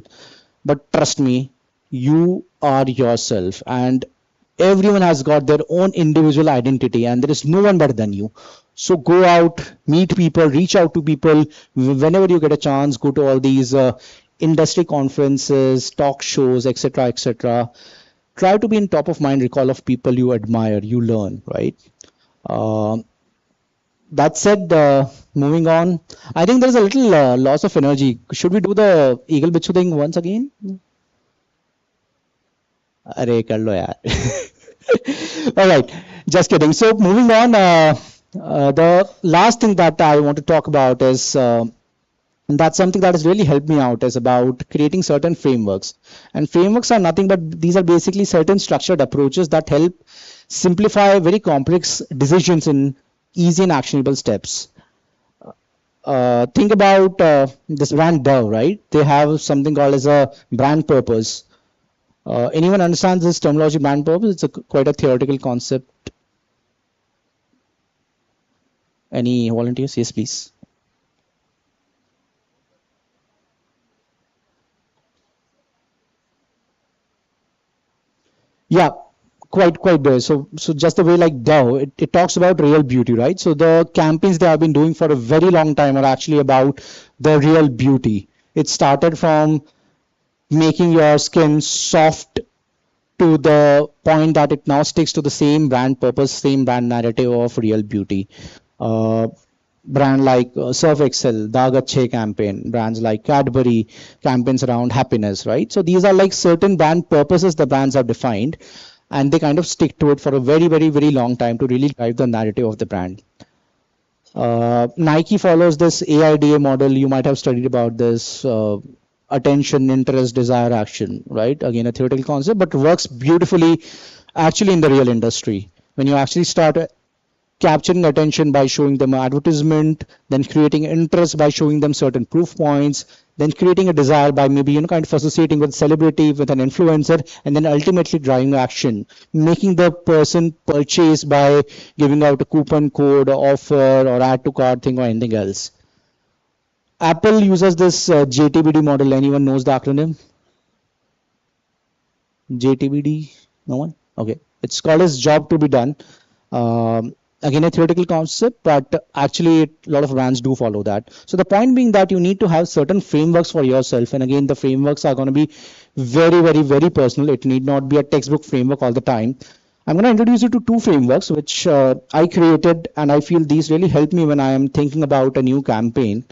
Speaker 4: But trust me, you are yourself, and everyone has got their own individual identity, and there is no one better than you. So go out, meet people, reach out to people whenever you get a chance. Go to all these industry conferences, talk shows, etc., etc. Try to be in top of mind recall of people you admire, you learn, right? That said, moving on, I think there's a little loss of energy. Should we do the eagle bichu thing once again? अरे कर लो यार. All right, just kidding. So moving on, the last thing that I want to talk about is and that's something that has really helped me out, is about creating certain frameworks. And frameworks are nothing but these are basically certain structured approaches that help simplify very complex decisions in easy and actionable steps. Think about this brand Dove, right? They have something called as a brand purpose. Anyone understands this terminology, brand purpose? It's quite a theoretical concept. Any volunteers? Yes, please. Yeah, quite there. So just the way like Dow, it talks about real beauty, right? So the campaigns they have been doing for a very long time are actually about the real beauty. It started from making your skin soft to the point that it now sticks to the same brand purpose, same brand narrative of real beauty. Uh, Brand like Surf Excel, Daag Achhe campaign, brands like Cadbury, campaigns around happiness, right? So these are like certain brand purposes the brands have defined, and they kind of stick to it for a very long time to really drive the narrative of the brand. Nike follows this AIDA model. You might have studied about this. Attention, interest, desire, action, right? Again, a theoretical concept, but works beautifully actually in the real industry. When you actually start capturing attention by showing them an advertisement, then creating interest by showing them certain proof points, then creating a desire by maybe kind of associating with celebrity, with an influencer, and then ultimately driving action, making the person purchase by giving out a coupon code, offer, or add to cart thing or anything else. Apple uses this JTBD model. Anyone knows the acronym? JTBD? No one? Okay. It's called as job to be done. Again, a theoretical concept, but actually a lot of brands do follow that. So the point being that you need to have certain frameworks for yourself. And again, the frameworks are going to be very personal. It need not be a textbook framework all the time. I'm going to introduce you to two frameworks which I created, and I feel these really help me when I am thinking about a new campaign.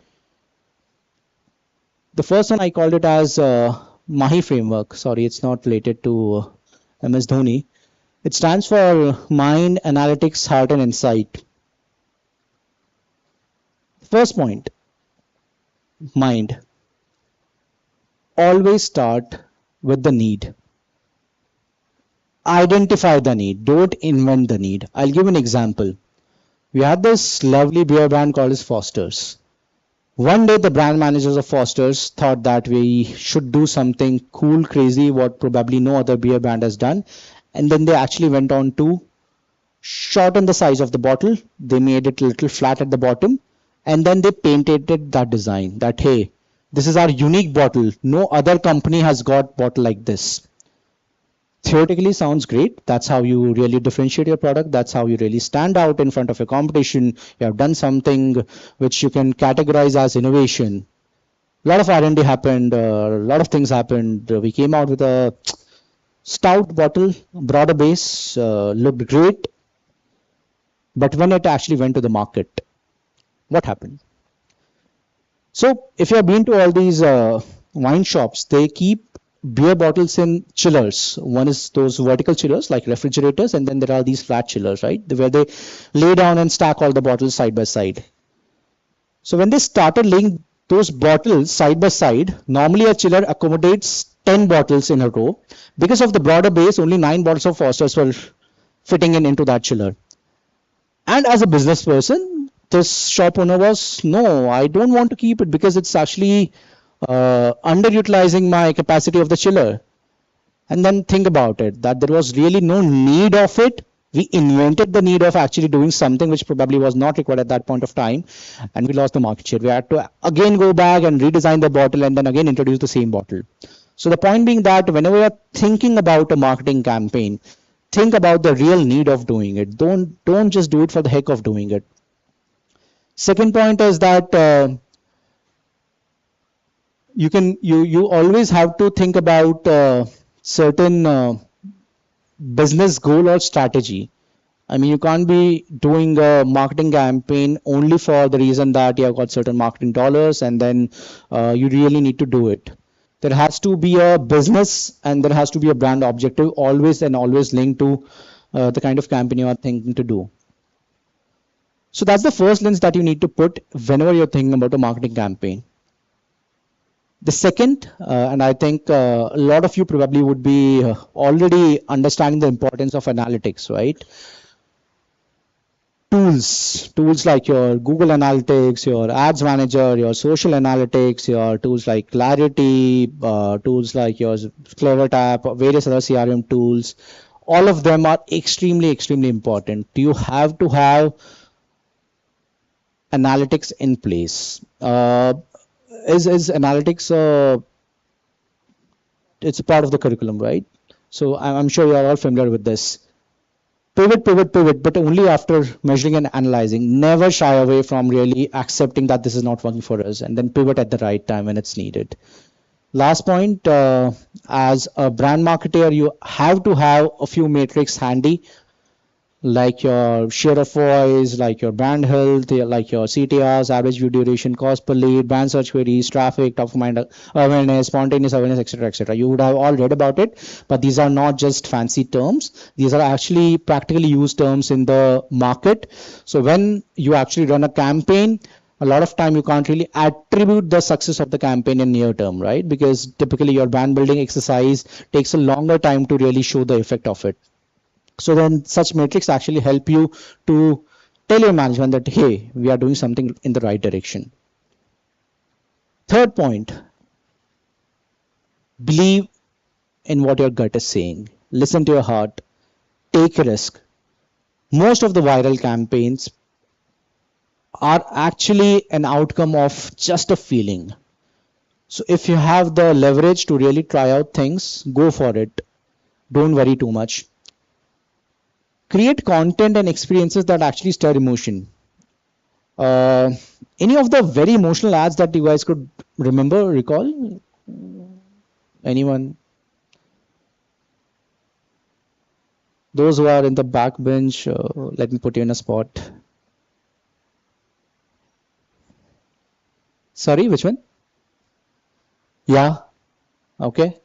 Speaker 4: The first one I called it as Mahi framework. Sorry, it's not related to MS Dhoni. It stands for Mind, Analytics, Heart and Insight. First point, mind. Always start with the need. Identify the need. Don't invent the need. I'll give an example. We had this lovely beer brand called as Foster's. One day the brand managers of Foster's thought that we should do something cool, crazy, what probably no other beer brand has done. And then they actually went on to shorten the size of the bottle. They made it a little flat at the bottom. And then they painted it that design that, hey, this is our unique bottle. No other company has got bottle like this. Theoretically sounds great. That's how you really differentiate your product. That's how you really stand out in front of your competition. You have done something which you can categorize as innovation. A lot of R&D happened. A lot of things happened. We came out with a stout bottle, broader base, looked great. But when it actually went to the market, what happened? So if you have been to all these wine shops, they keep beer bottles in chillers. One is those vertical chillers like refrigerators, and then there are these flat chillers, right, where they lay down and stack all the bottles side by side. So when they started laying those bottles side by side, normally a chiller accommodates 10 bottles in a row. Because of the broader base, only 9 bottles of Foster's were fitting into that chiller. And as a business person, this shop owner was, no, I don't want to keep it because it's actually underutilizing my capacity of the chiller. And then think about it, that there was really no need of it. We invented the need of actually doing something which probably was not required at that point of time, and we lost the market share. We had to again go back and redesign the bottle and then again introduce the same bottle. So the point being that whenever you're thinking about a marketing campaign, think about the real need of doing it. Don't just do it for the heck of doing it. Second point is that you always have to think about certain business goal or strategy. I mean, you can't be doing a marketing campaign only for the reason that you have got certain marketing dollars and then you really need to do it. There has to be a business and there has to be a brand objective always and always linked to the kind of campaign you are thinking to do. So that's the first lens that you need to put whenever you're thinking about a marketing campaign. The second, and I think a lot of you probably would be already understanding the importance of analytics, right? Tools like your Google Analytics, your Ads Manager, your Social Analytics, your tools like Clarity, tools like your CleverTap, various other CRM tools. All of them are extremely important. You have to have analytics in place. Is analytics it's a part of the curriculum, right? So I'm sure you are all familiar with this. pivot, but only after measuring and analyzing. Never shy away from really accepting that this is not working for us, and then pivot at the right time when it's needed. Last point, as a brand marketer, you have to have a few metrics handy, like your share of voice, like your brand health, like your CTRs, average view duration, cost per lead, brand search queries, traffic, top of mind awareness, spontaneous awareness, etc., etc. You would have all read about it, but these are not just fancy terms. These are actually practically used terms in the market. So when you actually run a campaign, a lot of time you can't really attribute the success of the campaign in near term, right? Because typically your brand building exercise takes a longer time to really show the effect of it. So then such metrics actually help you to tell your management that, hey, we are doing something in the right direction. Third point, believe in what your gut is saying. Listen to your heart. Take a risk. Most of the viral campaigns are actually an outcome of just a feeling. So if you have the leverage to really try out things, go for it. Don't worry too much. Create content and experiences that actually stir emotion. Any of the very emotional ads that you guys could recall? Anyone? Those who are in the back bench, let me put you in a spot. Sorry, which one? Yeah. Okay.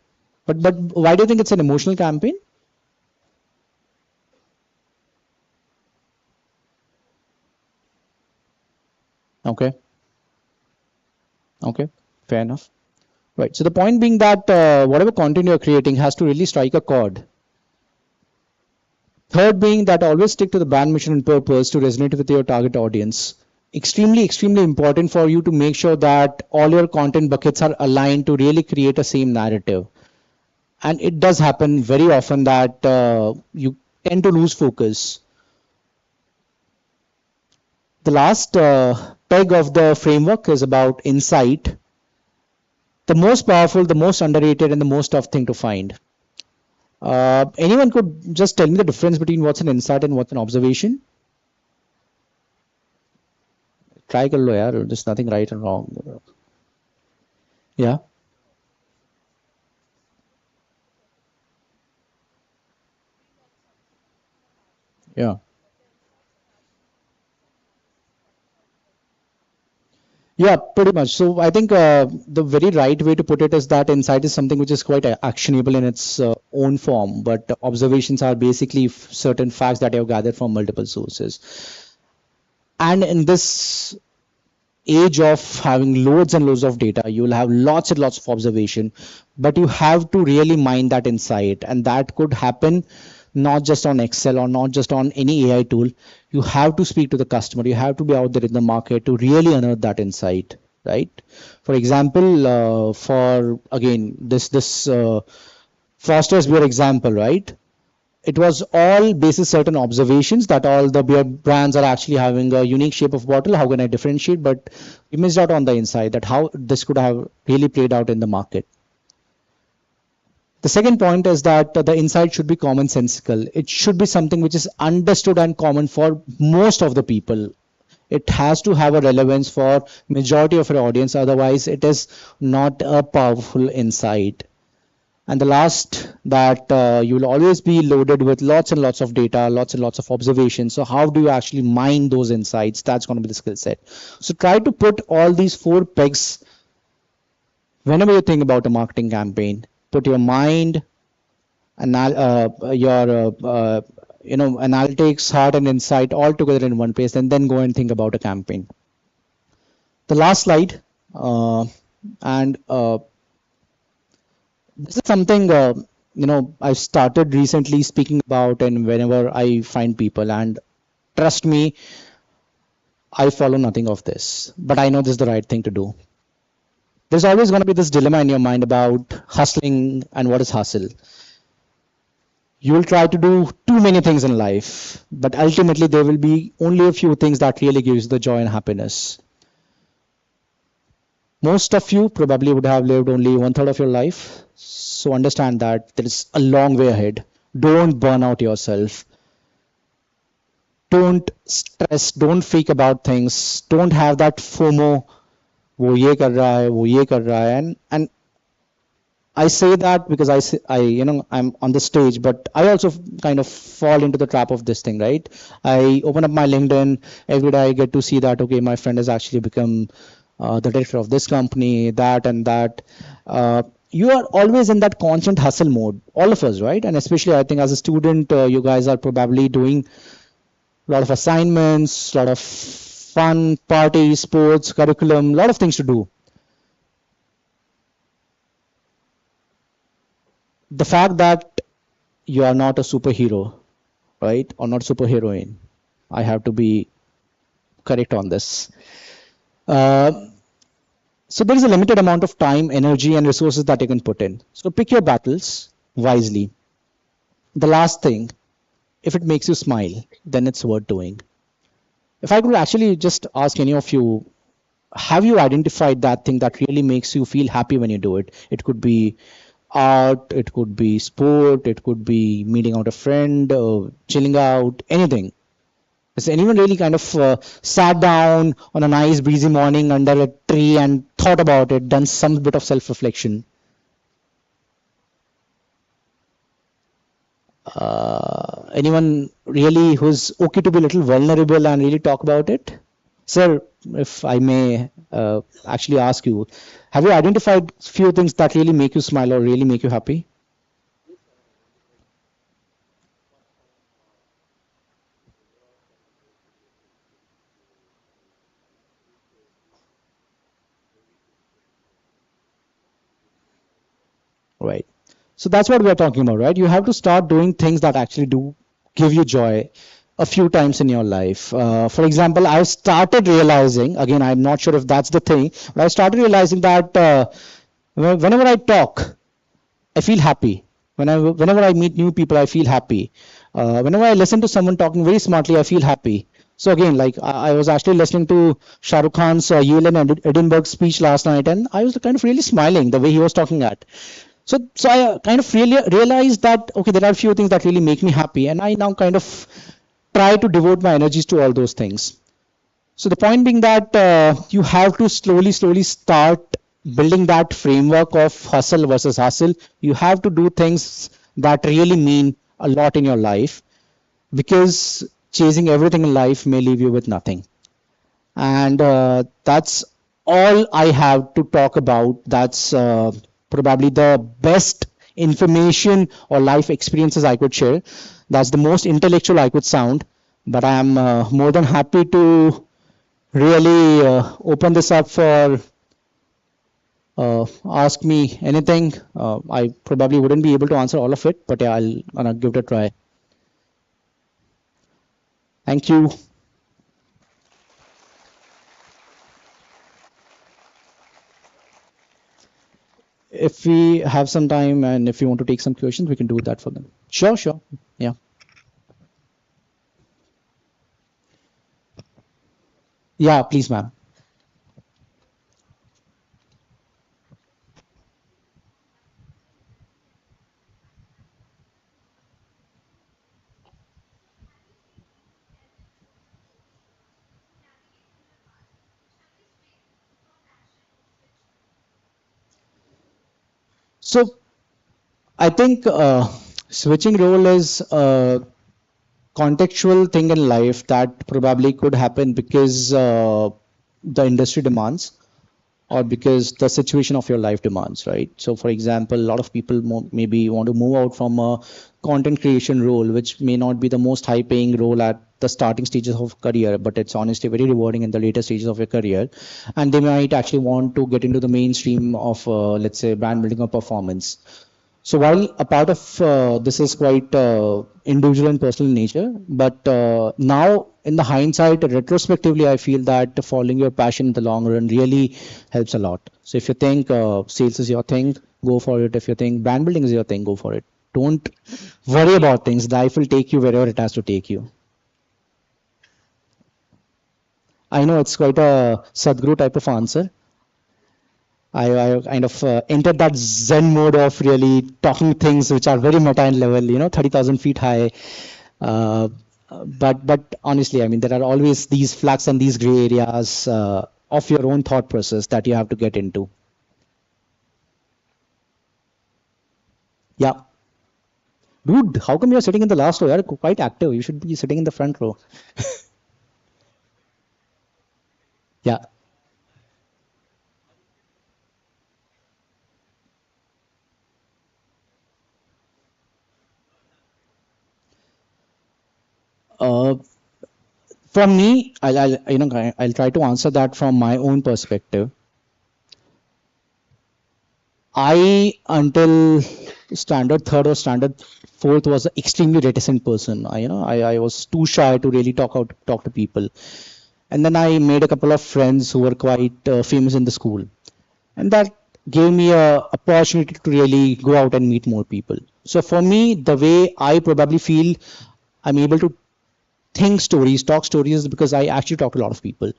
Speaker 4: But why do you think it's an emotional campaign? Okay. Okay. Fair enough. Right. So the point being that whatever content you're creating has to really strike a chord. Third being that always stick to the brand mission and purpose to resonate with your target audience. Extremely important for you to make sure that all your content buckets are aligned to really create a same narrative. And it does happen very often that you tend to lose focus. The last peg of the framework is about insight. The most powerful, the most underrated, and the most tough thing to find. Anyone could just tell me the difference between what's an insight and what's an observation? Try kar lo yaar, there's nothing right and wrong. Yeah. Yeah. Yeah, pretty much. So I think the very right way to put it is that insight is something which is quite actionable in its own form, but observations are basically certain facts that you have gathered from multiple sources. And in this age of having loads and loads of data, you will have lots and lots of observation, but you have to really mine that insight, and that could happen not just on Excel or not just on any AI tool. You have to speak to the customer. You have to be out there in the market to really unearth that insight, right? For example, for again this Foster's beer example, right? It was all basis certain observations that all the beer brands are actually having a unique shape of bottle. How can I differentiate? But we missed out on the insight that how this could have really played out in the market. The second point is that the insight should be commonsensical. It should be something which is understood and common for most of the people. It has to have a relevance for majority of your audience. Otherwise, it is not a powerful insight. And the last, that you will always be loaded with lots and lots of data, lots and lots of observations. So how do you actually mine those insights? That's going to be the skill set. So try to put all these 4 pegs whenever you think about a marketing campaign. Put your mind, analytics, heart, and insight all together in one place, and then go and think about a campaign. The last slide, this is something I've started recently speaking about, and whenever I find people, and trust me, I follow nothing of this, but I know this is the right thing to do. There's always going to be this dilemma in your mind about hustling and what is hustle. You will try to do too many things in life, but ultimately there will be only a few things that really gives you the joy and happiness. Most of you probably would have lived only 1/3 of your life. So understand that there is a long way ahead. Don't burn out yourself. don't stress, don't freak about things, don't have that FOMO, वो ये कर रहा है, वो ये कर रहा है, and I say that because I'm on the stage, but I also kind of fall into the trap of this thing, right? I open up my LinkedIn every day. I get to see that okay, my friend has actually become the director of this company, that and that. You are always in that constant hustle mode, all of us, right? And especially I think as a student, you guys are probably doing a lot of assignments, a lot of fun, parties, sports, curriculum, a lot of things to do. The fact that you are not a superhero, right, or not superheroine, I have to be correct on this. So there is a limited amount of time, energy, and resources that you can put in. So pick your battles wisely. The last thing, if it makes you smile, then it's worth doing. If I could actually just ask any of you, have you identified that thing that really makes you feel happy when you do it? It could be art, it could be sport, it could be meeting out a friend, chilling out, anything. Has anyone really kind of sat down on a nice breezy morning under a tree and thought about it, done some bit of self-reflection? Anyone really who's okay to be a little vulnerable and really talk about it? Sir, if I may actually ask you, have you identified few things that really make you smile or really make you happy? Right. So that's what we're talking about, right? You have to start doing things that actually do give you joy a few times in your life. For example, I started realizing, again, I'm not sure if that's the thing, but I started realizing that whenever I talk, I feel happy. Whenever I meet new people, I feel happy. Whenever I listen to someone talking very smartly, I feel happy. So again, like I was actually listening to Shah Rukh Khan's Yale and Edinburgh speech last night, and I was kind of really smiling the way he was talking at. So I kind of really realized that okay, there are a few things that really make me happy, and I now kind of try to devote my energies to all those things. So the point being that you have to slowly start building that framework of hustle versus hustle. You have to do things that really mean a lot in your life, because chasing everything in life may leave you with nothing. And that's all I have to talk about. That's probably the best information or life experiences I could share. That's the most intellectual I could sound, but I am more than happy to really open this up for ask me anything. I probably wouldn't be able to answer all of it, but yeah, I'll give it a try. Thank you. If we have some time and if you want to take some questions, we can do that for them. Sure, sure. Yeah. Yeah, please, ma'am. So I think switching role is a contextual thing in life that probably could happen because the industry demands or because the situation of your life demands, right? So for example, a lot of people maybe want to move out from a content creation role, which may not be the most high paying role at the starting stages of career, but it's honestly very rewarding in the later stages of your career. And they might actually want to get into the mainstream of, let's say, brand building or performance. So while a part of this is quite individual and personal in nature, but now in the hindsight, retrospectively, I feel that following your passion in the long run really helps a lot. So if you think sales is your thing, go for it. If you think brand building is your thing, go for it. Don't worry about things. Life will take you wherever it has to take you. I know it's quite a Sadhguru type of answer. I kind of entered that Zen mode of really talking things which are very meta in level, 30,000 feet high. But honestly, I mean, there are always these flux and these gray areas of your own thought process that you have to get into. Yeah. Dude, how come you're sitting in the last row? You're quite active. You should be sitting in the front row. Yeah. Uh, from me, I'll try to answer that from my own perspective. I, until standard third or standard fourth, was an extremely reticent person. I was too shy to really talk to people. And then I made a couple of friends who were quite famous in the school, and that gave me a opportunity to really go out and meet more people. So for me, the way I probably feel I'm able to think stories, talk stories, is because I actually talk to a lot of people.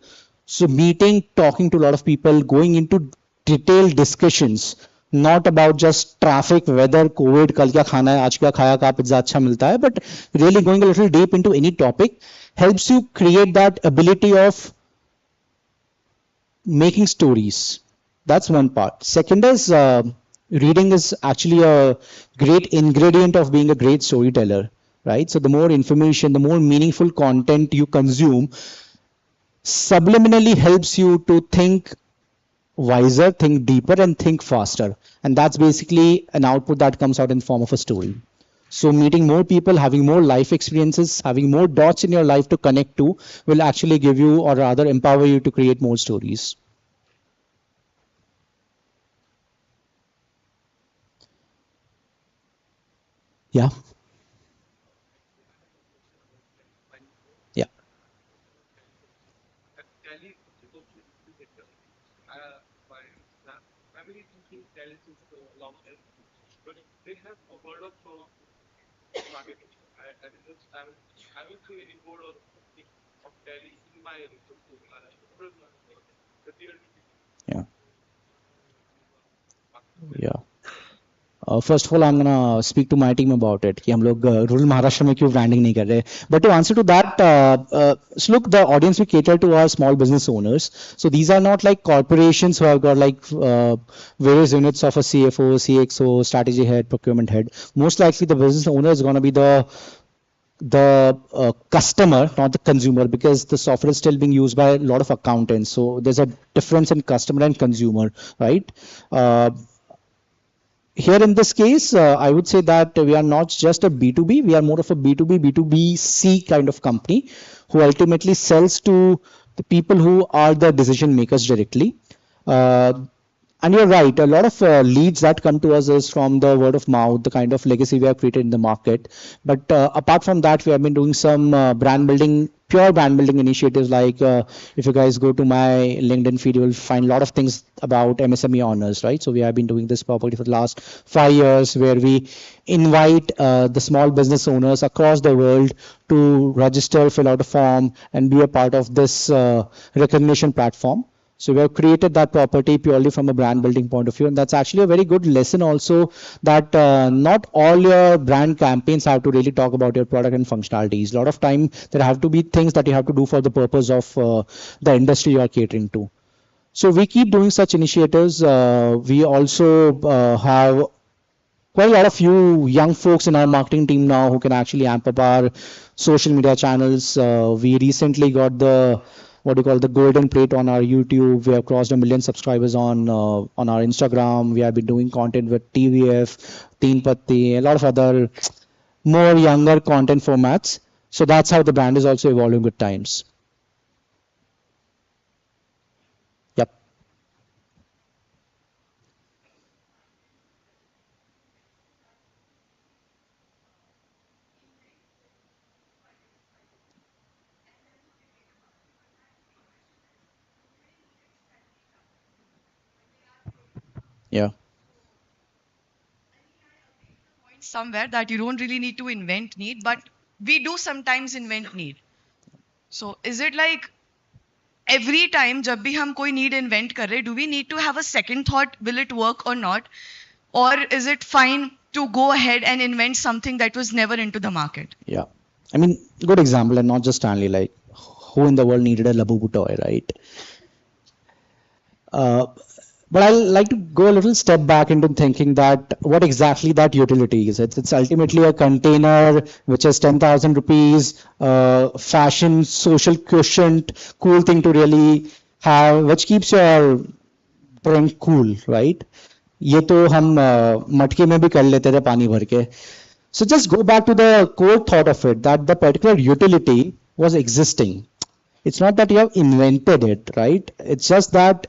Speaker 4: So meeting, talking to a lot of people, going into detailed discussions, not about just traffic, weather, COVID, कल क्या खाना है, आज क्या खाया, कहाँ pizza अच्छा मिलता है, but really going a little deep into any topic helps you create that ability of making stories. That's one part. Second is reading is actually a great ingredient of being a great storyteller, right? So the more information, the more meaningful content you consume, subliminally helps you to think wiser, think deeper, and think faster. And that's basically an output that comes out in form of a story. So meeting more people, having more life experiences, having more dots in your life to connect to will actually give you, or rather empower you to create more stories. Yeah. Yeah. Yeah. Yeah. First of all, I'm gonna speak to my team about it कि हम लोग rural Maharashtra में क्यों branding नहीं कर रहे. But to answer to that, so look, the audience we cater to are small business owners. So these are not like corporations who have got like various units of a CFO, CXO, strategy head, procurement head. Most likely, the business owner is gonna be the customer, not the consumer, because the software is still being used by a lot of accountants. So there's a difference in customer and consumer, right? Here in this case, I would say that we are not just a B2B, we are more of a B2B, B2BC kind of company who ultimately sells to the people who are the decision makers directly. And you're right, a lot of leads that come to us is from the word of mouth, the kind of legacy we have created in the market. But apart from that, we have been doing some brand building, pure brand building initiatives. Like if you guys go to my LinkedIn feed, you will find a lot of things about MSME honors, right? So we have been doing this properly for the last 5 years, where we invite the small business owners across the world to register, fill out a form, and be a part of this recognition platform. So we have created that property purely from a brand building point of view, and that's actually a very good lesson also, that not all your brand campaigns have to really talk about your product and functionalities. A lot of time there have to be things that you have to do for the purpose of the industry you are catering to. So we keep doing such initiatives. We also have quite a lot of you young folks in our marketing team now who can actually amp up our social media channels. We recently got the what do you call the golden plate on our YouTube. We have crossed 1 million subscribers on our Instagram. We have been doing content with TVF, Teen Patti, a lot of other more younger content formats. So that's how the brand is also evolving with times. Yep. Yeah.
Speaker 5: Somewhere that you don't really need to invent need, but we do sometimes invent need. So is it like every time जब भी हम कोई need invent कर रहे, do we need to have a second thought, will it work or not? Or is it fine to go ahead and invent something that was never into the market?
Speaker 4: Yeah. I mean, good example, and not just Stanley. Like, who in the world needed a Labubu toy, right? Uh, but I'll like to go a little step back into thinking that what exactly that utility is. It's ultimately a container which is 10,000 rupees, fashion, social quotient, cool thing to really have, which keeps your drink cool, right? ये तो हम मटके में भी कर लेते थे पानी भर के. So just go back to the core thought of it, that the particular utility was existing. It's not that you have invented it, right? It's just that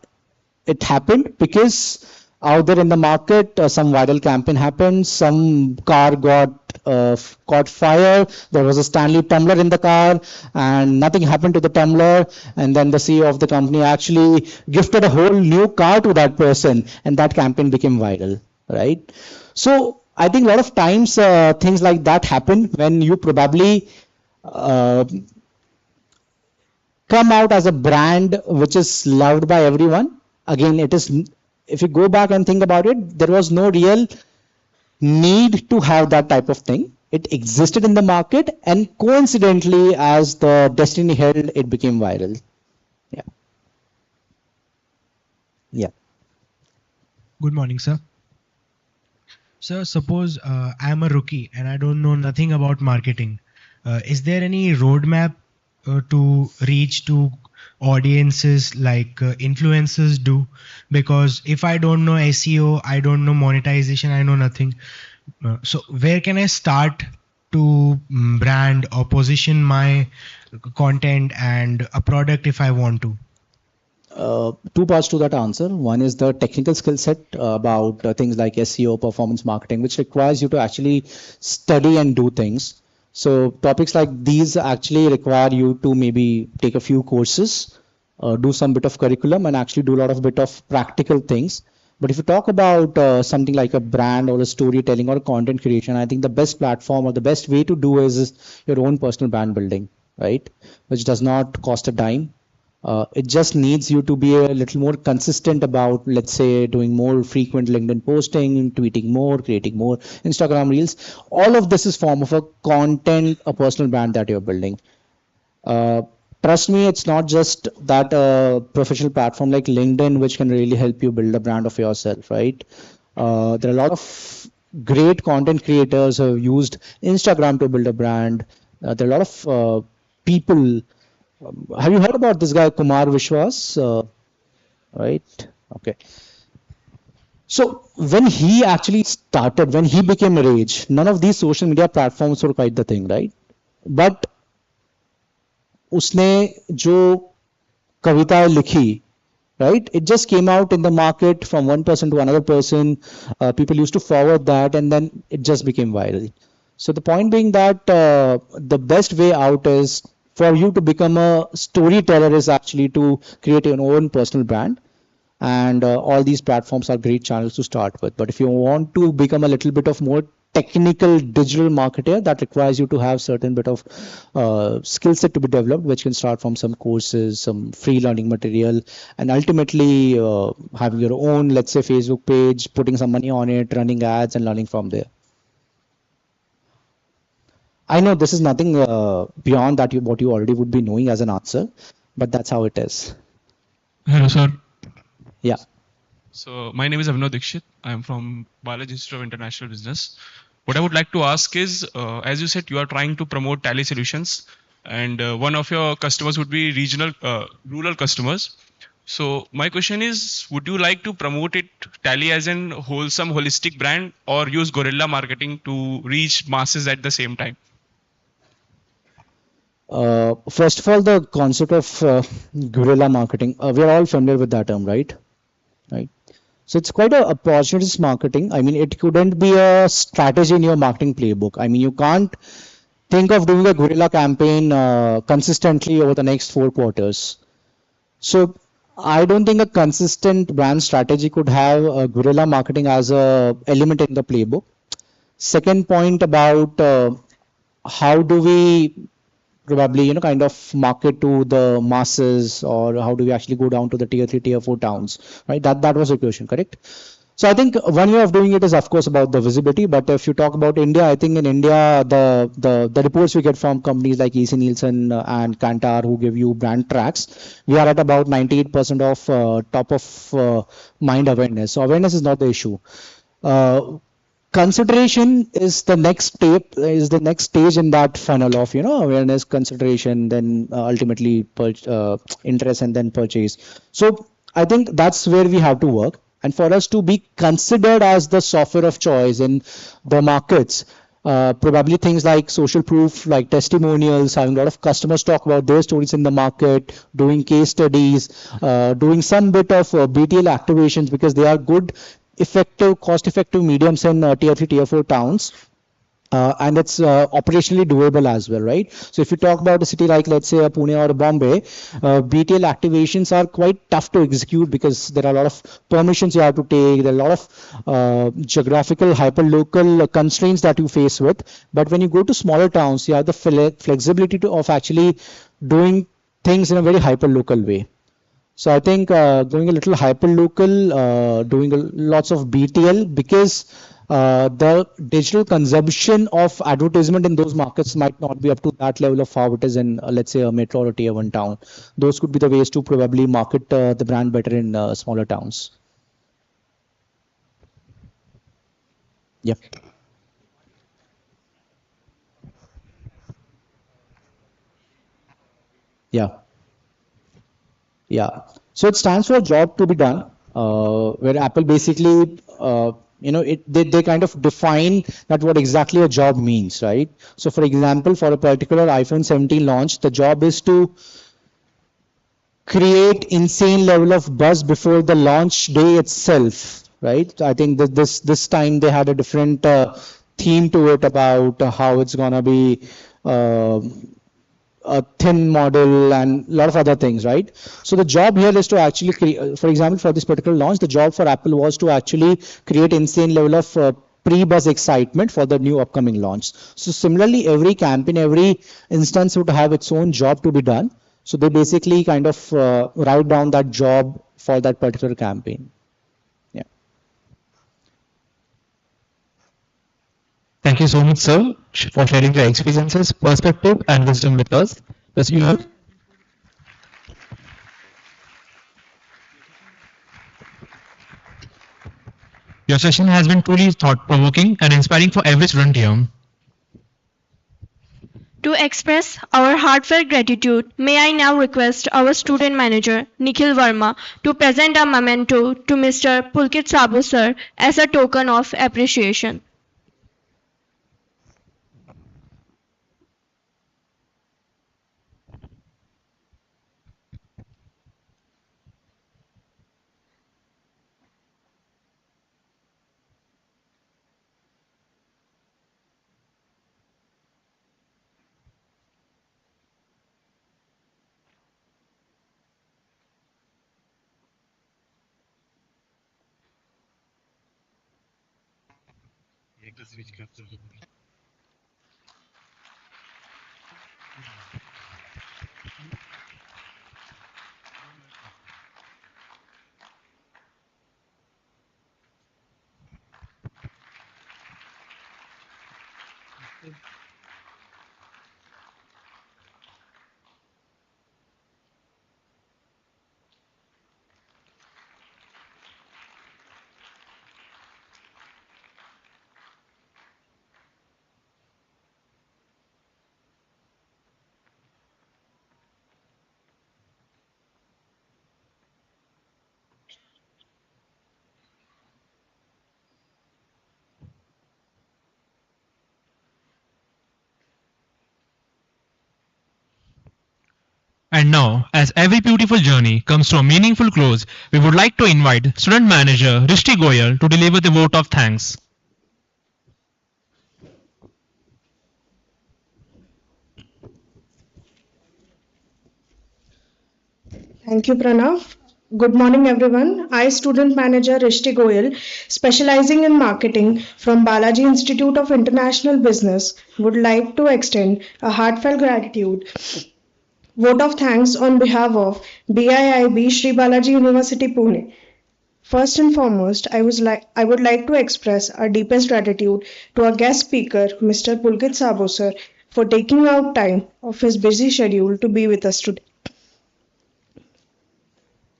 Speaker 4: it happened because out there in the market, some viral campaign happened, some car caught fire, there was a Stanley tumbler in the car, and nothing happened to the tumbler, and then the CEO of the company actually gifted a whole new car to that person, and that campaign became viral, right? So I think a lot of times things like that happen when you probably uh, come out as a brand which is loved by everyone. Again, it is, if you go back and think about it, there was no real need to have that type of thing. It existed in the market, and coincidentally, as the destiny held, it became viral. Yeah. Yeah.
Speaker 6: Good morning, sir. Sir, suppose I am a rookie and I don't know nothing about marketing. Is there any roadmap to reach to audiences like influencers do? Because if I don't know SEO, I don't know monetization, I know nothing. So where can I start to brand or position my content and a product if I want to?
Speaker 4: Two parts to that answer. One is the technical skill set about things like SEO, performance marketing, which requires you to actually study and do things. So topics like these actually require you to maybe take a few courses, do some bit of curriculum, and actually do a lot of bit of practical things. But if you talk about something like a brand or a storytelling or a content creation, I think the best platform or the best way to do is your own personal brand building, right? Which does not cost a dime. It just needs you to be a little more consistent about, let's say, doing more frequent LinkedIn posting, tweeting more, creating more Instagram reels. All of this is form of a content, a personal brand that you're building. Trust me, it's not just that professional platform like LinkedIn which can really help you build a brand of yourself, right? There are a lot of great content creators who have used Instagram to build a brand. There are a lot of people. Have you heard about this guy Kumar Vishwas? Right? Okay. So when he actually started, when he became rage, none of these social media platforms were quite the thing, right? But उसने जो कविताएं लिखी, right? It just came out in the market from one person to another person. People used to forward that, and then it just became viral. So the point being that the best way out is for you to become a storyteller is actually to create your own personal brand. And all these platforms are great channels to start with. But if you want to become a little bit of more technical digital marketer, that requires you to have certain bit of skill set to be developed, which can start from some courses, some free learning material, and ultimately having your own, let's say, Facebook page, putting some money on it, running ads, and learning from there. I know this is nothing beyond that what you already would be knowing as an answer, but that's how it is.
Speaker 7: Hello, sir.
Speaker 4: Yeah.
Speaker 7: So my name is Avinav Dikshit. I am from Balaji Institute of International Business. What I would like to ask is, as you said, you are trying to promote Tally solutions, and one of your customers would be regional, rural customers. So my question is, would you like to promote it Tally as an wholesome, holistic brand, or use guerrilla marketing to reach masses at the same time?
Speaker 4: First of all, the concept of guerrilla marketing, we're all familiar with that term, right? Right. So it's quite a opportunist marketing. I mean, it couldn't be a strategy in your marketing playbook. I mean, you can't think of doing a guerrilla campaign consistently over the next 4 quarters. So I don't think a consistent brand strategy could have guerrilla marketing as a element in the playbook. Second point about how do we probably kind of market to the masses, or how do we actually go down to the tier 3 tier 4 towns, right? That was the question, correct?
Speaker 8: So I think one way of doing it is of course about the visibility. But if you talk about India, I think in India the reports we get from companies like EC Nielsen and Kantar who give you brand tracks, we are at about 98% of top of mind awareness. So awareness is not the issue. Consideration is the next step, is the next stage in that funnel of awareness, consideration, then ultimately interest, and then purchase. So I think that's where we have to work, and for us to be considered as the software of choice in the markets, probably things like social proof, like testimonials, having a lot of customers talk about their stories in the market, doing case studies, doing some bit of BTL activations, because they are good, effective, cost-effective mediums in tier 3, tier 4 towns. And it's operationally doable as well, right? So if you talk about a city like, let's say, Pune or Bombay, BTL activations are quite tough to execute because there are a lot of permissions you have to take, there are a lot of geographical, hyper-local constraints that you face with. But when you go to smaller towns, you have the flexibility of actually doing things in a very hyper-local way. So I think going a little hyper-local, doing lots of BTL, because the digital consumption of advertisement in those markets might not be up to that level of how it is in, let's say, a metro or a tier 1 town. Those could be the ways to probably market the brand better in smaller towns. Yep. Yeah. Yeah. So it stands for a job to be done, where Apple basically, they kind of define that what exactly a job means, right? So for example, for a particular iPhone 17 launch, the job is to create insane level of buzz before the launch day itself, right? I think that this time they had a different theme to it about how it's gonna be. A thin model and a lot of other things, right? So the job here is to actually create, for example, for this particular launch, the job for Apple was to actually create insane level of pre-buzz excitement for the new upcoming launch. So similarly, every campaign, every instance would have its own job to be done. So they basically kind of write down that job for that particular campaign. Yeah.
Speaker 2: Thank you so much, sir, for sharing your experiences, perspective, and wisdom with us. Yes, you have. Your session has been truly thought-provoking and inspiring for every student here.
Speaker 1: To express our heartfelt gratitude, may I now request our student manager, Nikhil Verma, to present a memento to Mr. Pulkit Saboo sir as a token of appreciation.
Speaker 2: And now, as every beautiful journey comes to a meaningful close, we would like to invite student manager Rishti Goyal to deliver the vote of thanks.
Speaker 9: Thank you, Pranav. Good morning, everyone. I, student manager Rishti Goyal, specializing in marketing from Balaji Institute of International Business, would like to extend a heartfelt gratitude, vote of thanks on behalf of BIIB Sri Balaji University, Pune, First and foremost, I would like to express our deepest gratitude to our guest speaker, Mr. Pulkit Saboo sir, for taking out time of his busy schedule to be with us today.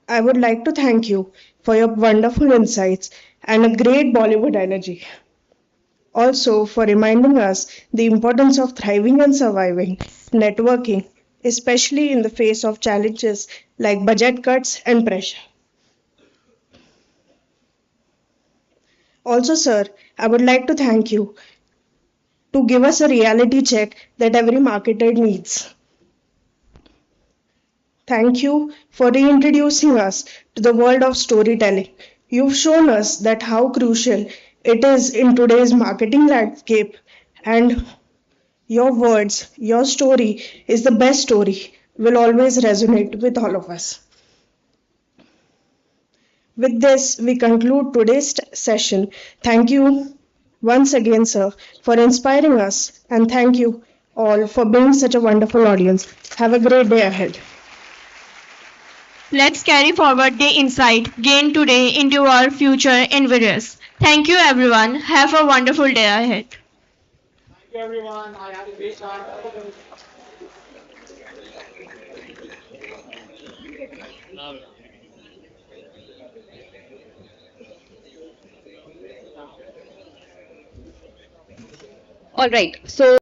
Speaker 9: I would like to thank you for your wonderful insights and a great Bollywood energy. Also, for reminding us the importance of thriving and surviving, networking, especially in the face of challenges like budget cuts and pressure. Also, sir, I would like to thank you to give us a reality check that every marketer needs. Thank you for reintroducing us to the world of storytelling. You've shown us that how crucial it is in today's marketing landscape, and your words, your story is the best story, will always resonate with all of us. With this, we conclude today's session. Thank you once again, sir, for inspiring us, and thank you all for being such a wonderful audience. Have a great day ahead.
Speaker 1: Let's carry forward the insight gained today into our future endeavors. Thank you, everyone. Have a wonderful day ahead.
Speaker 10: All right. So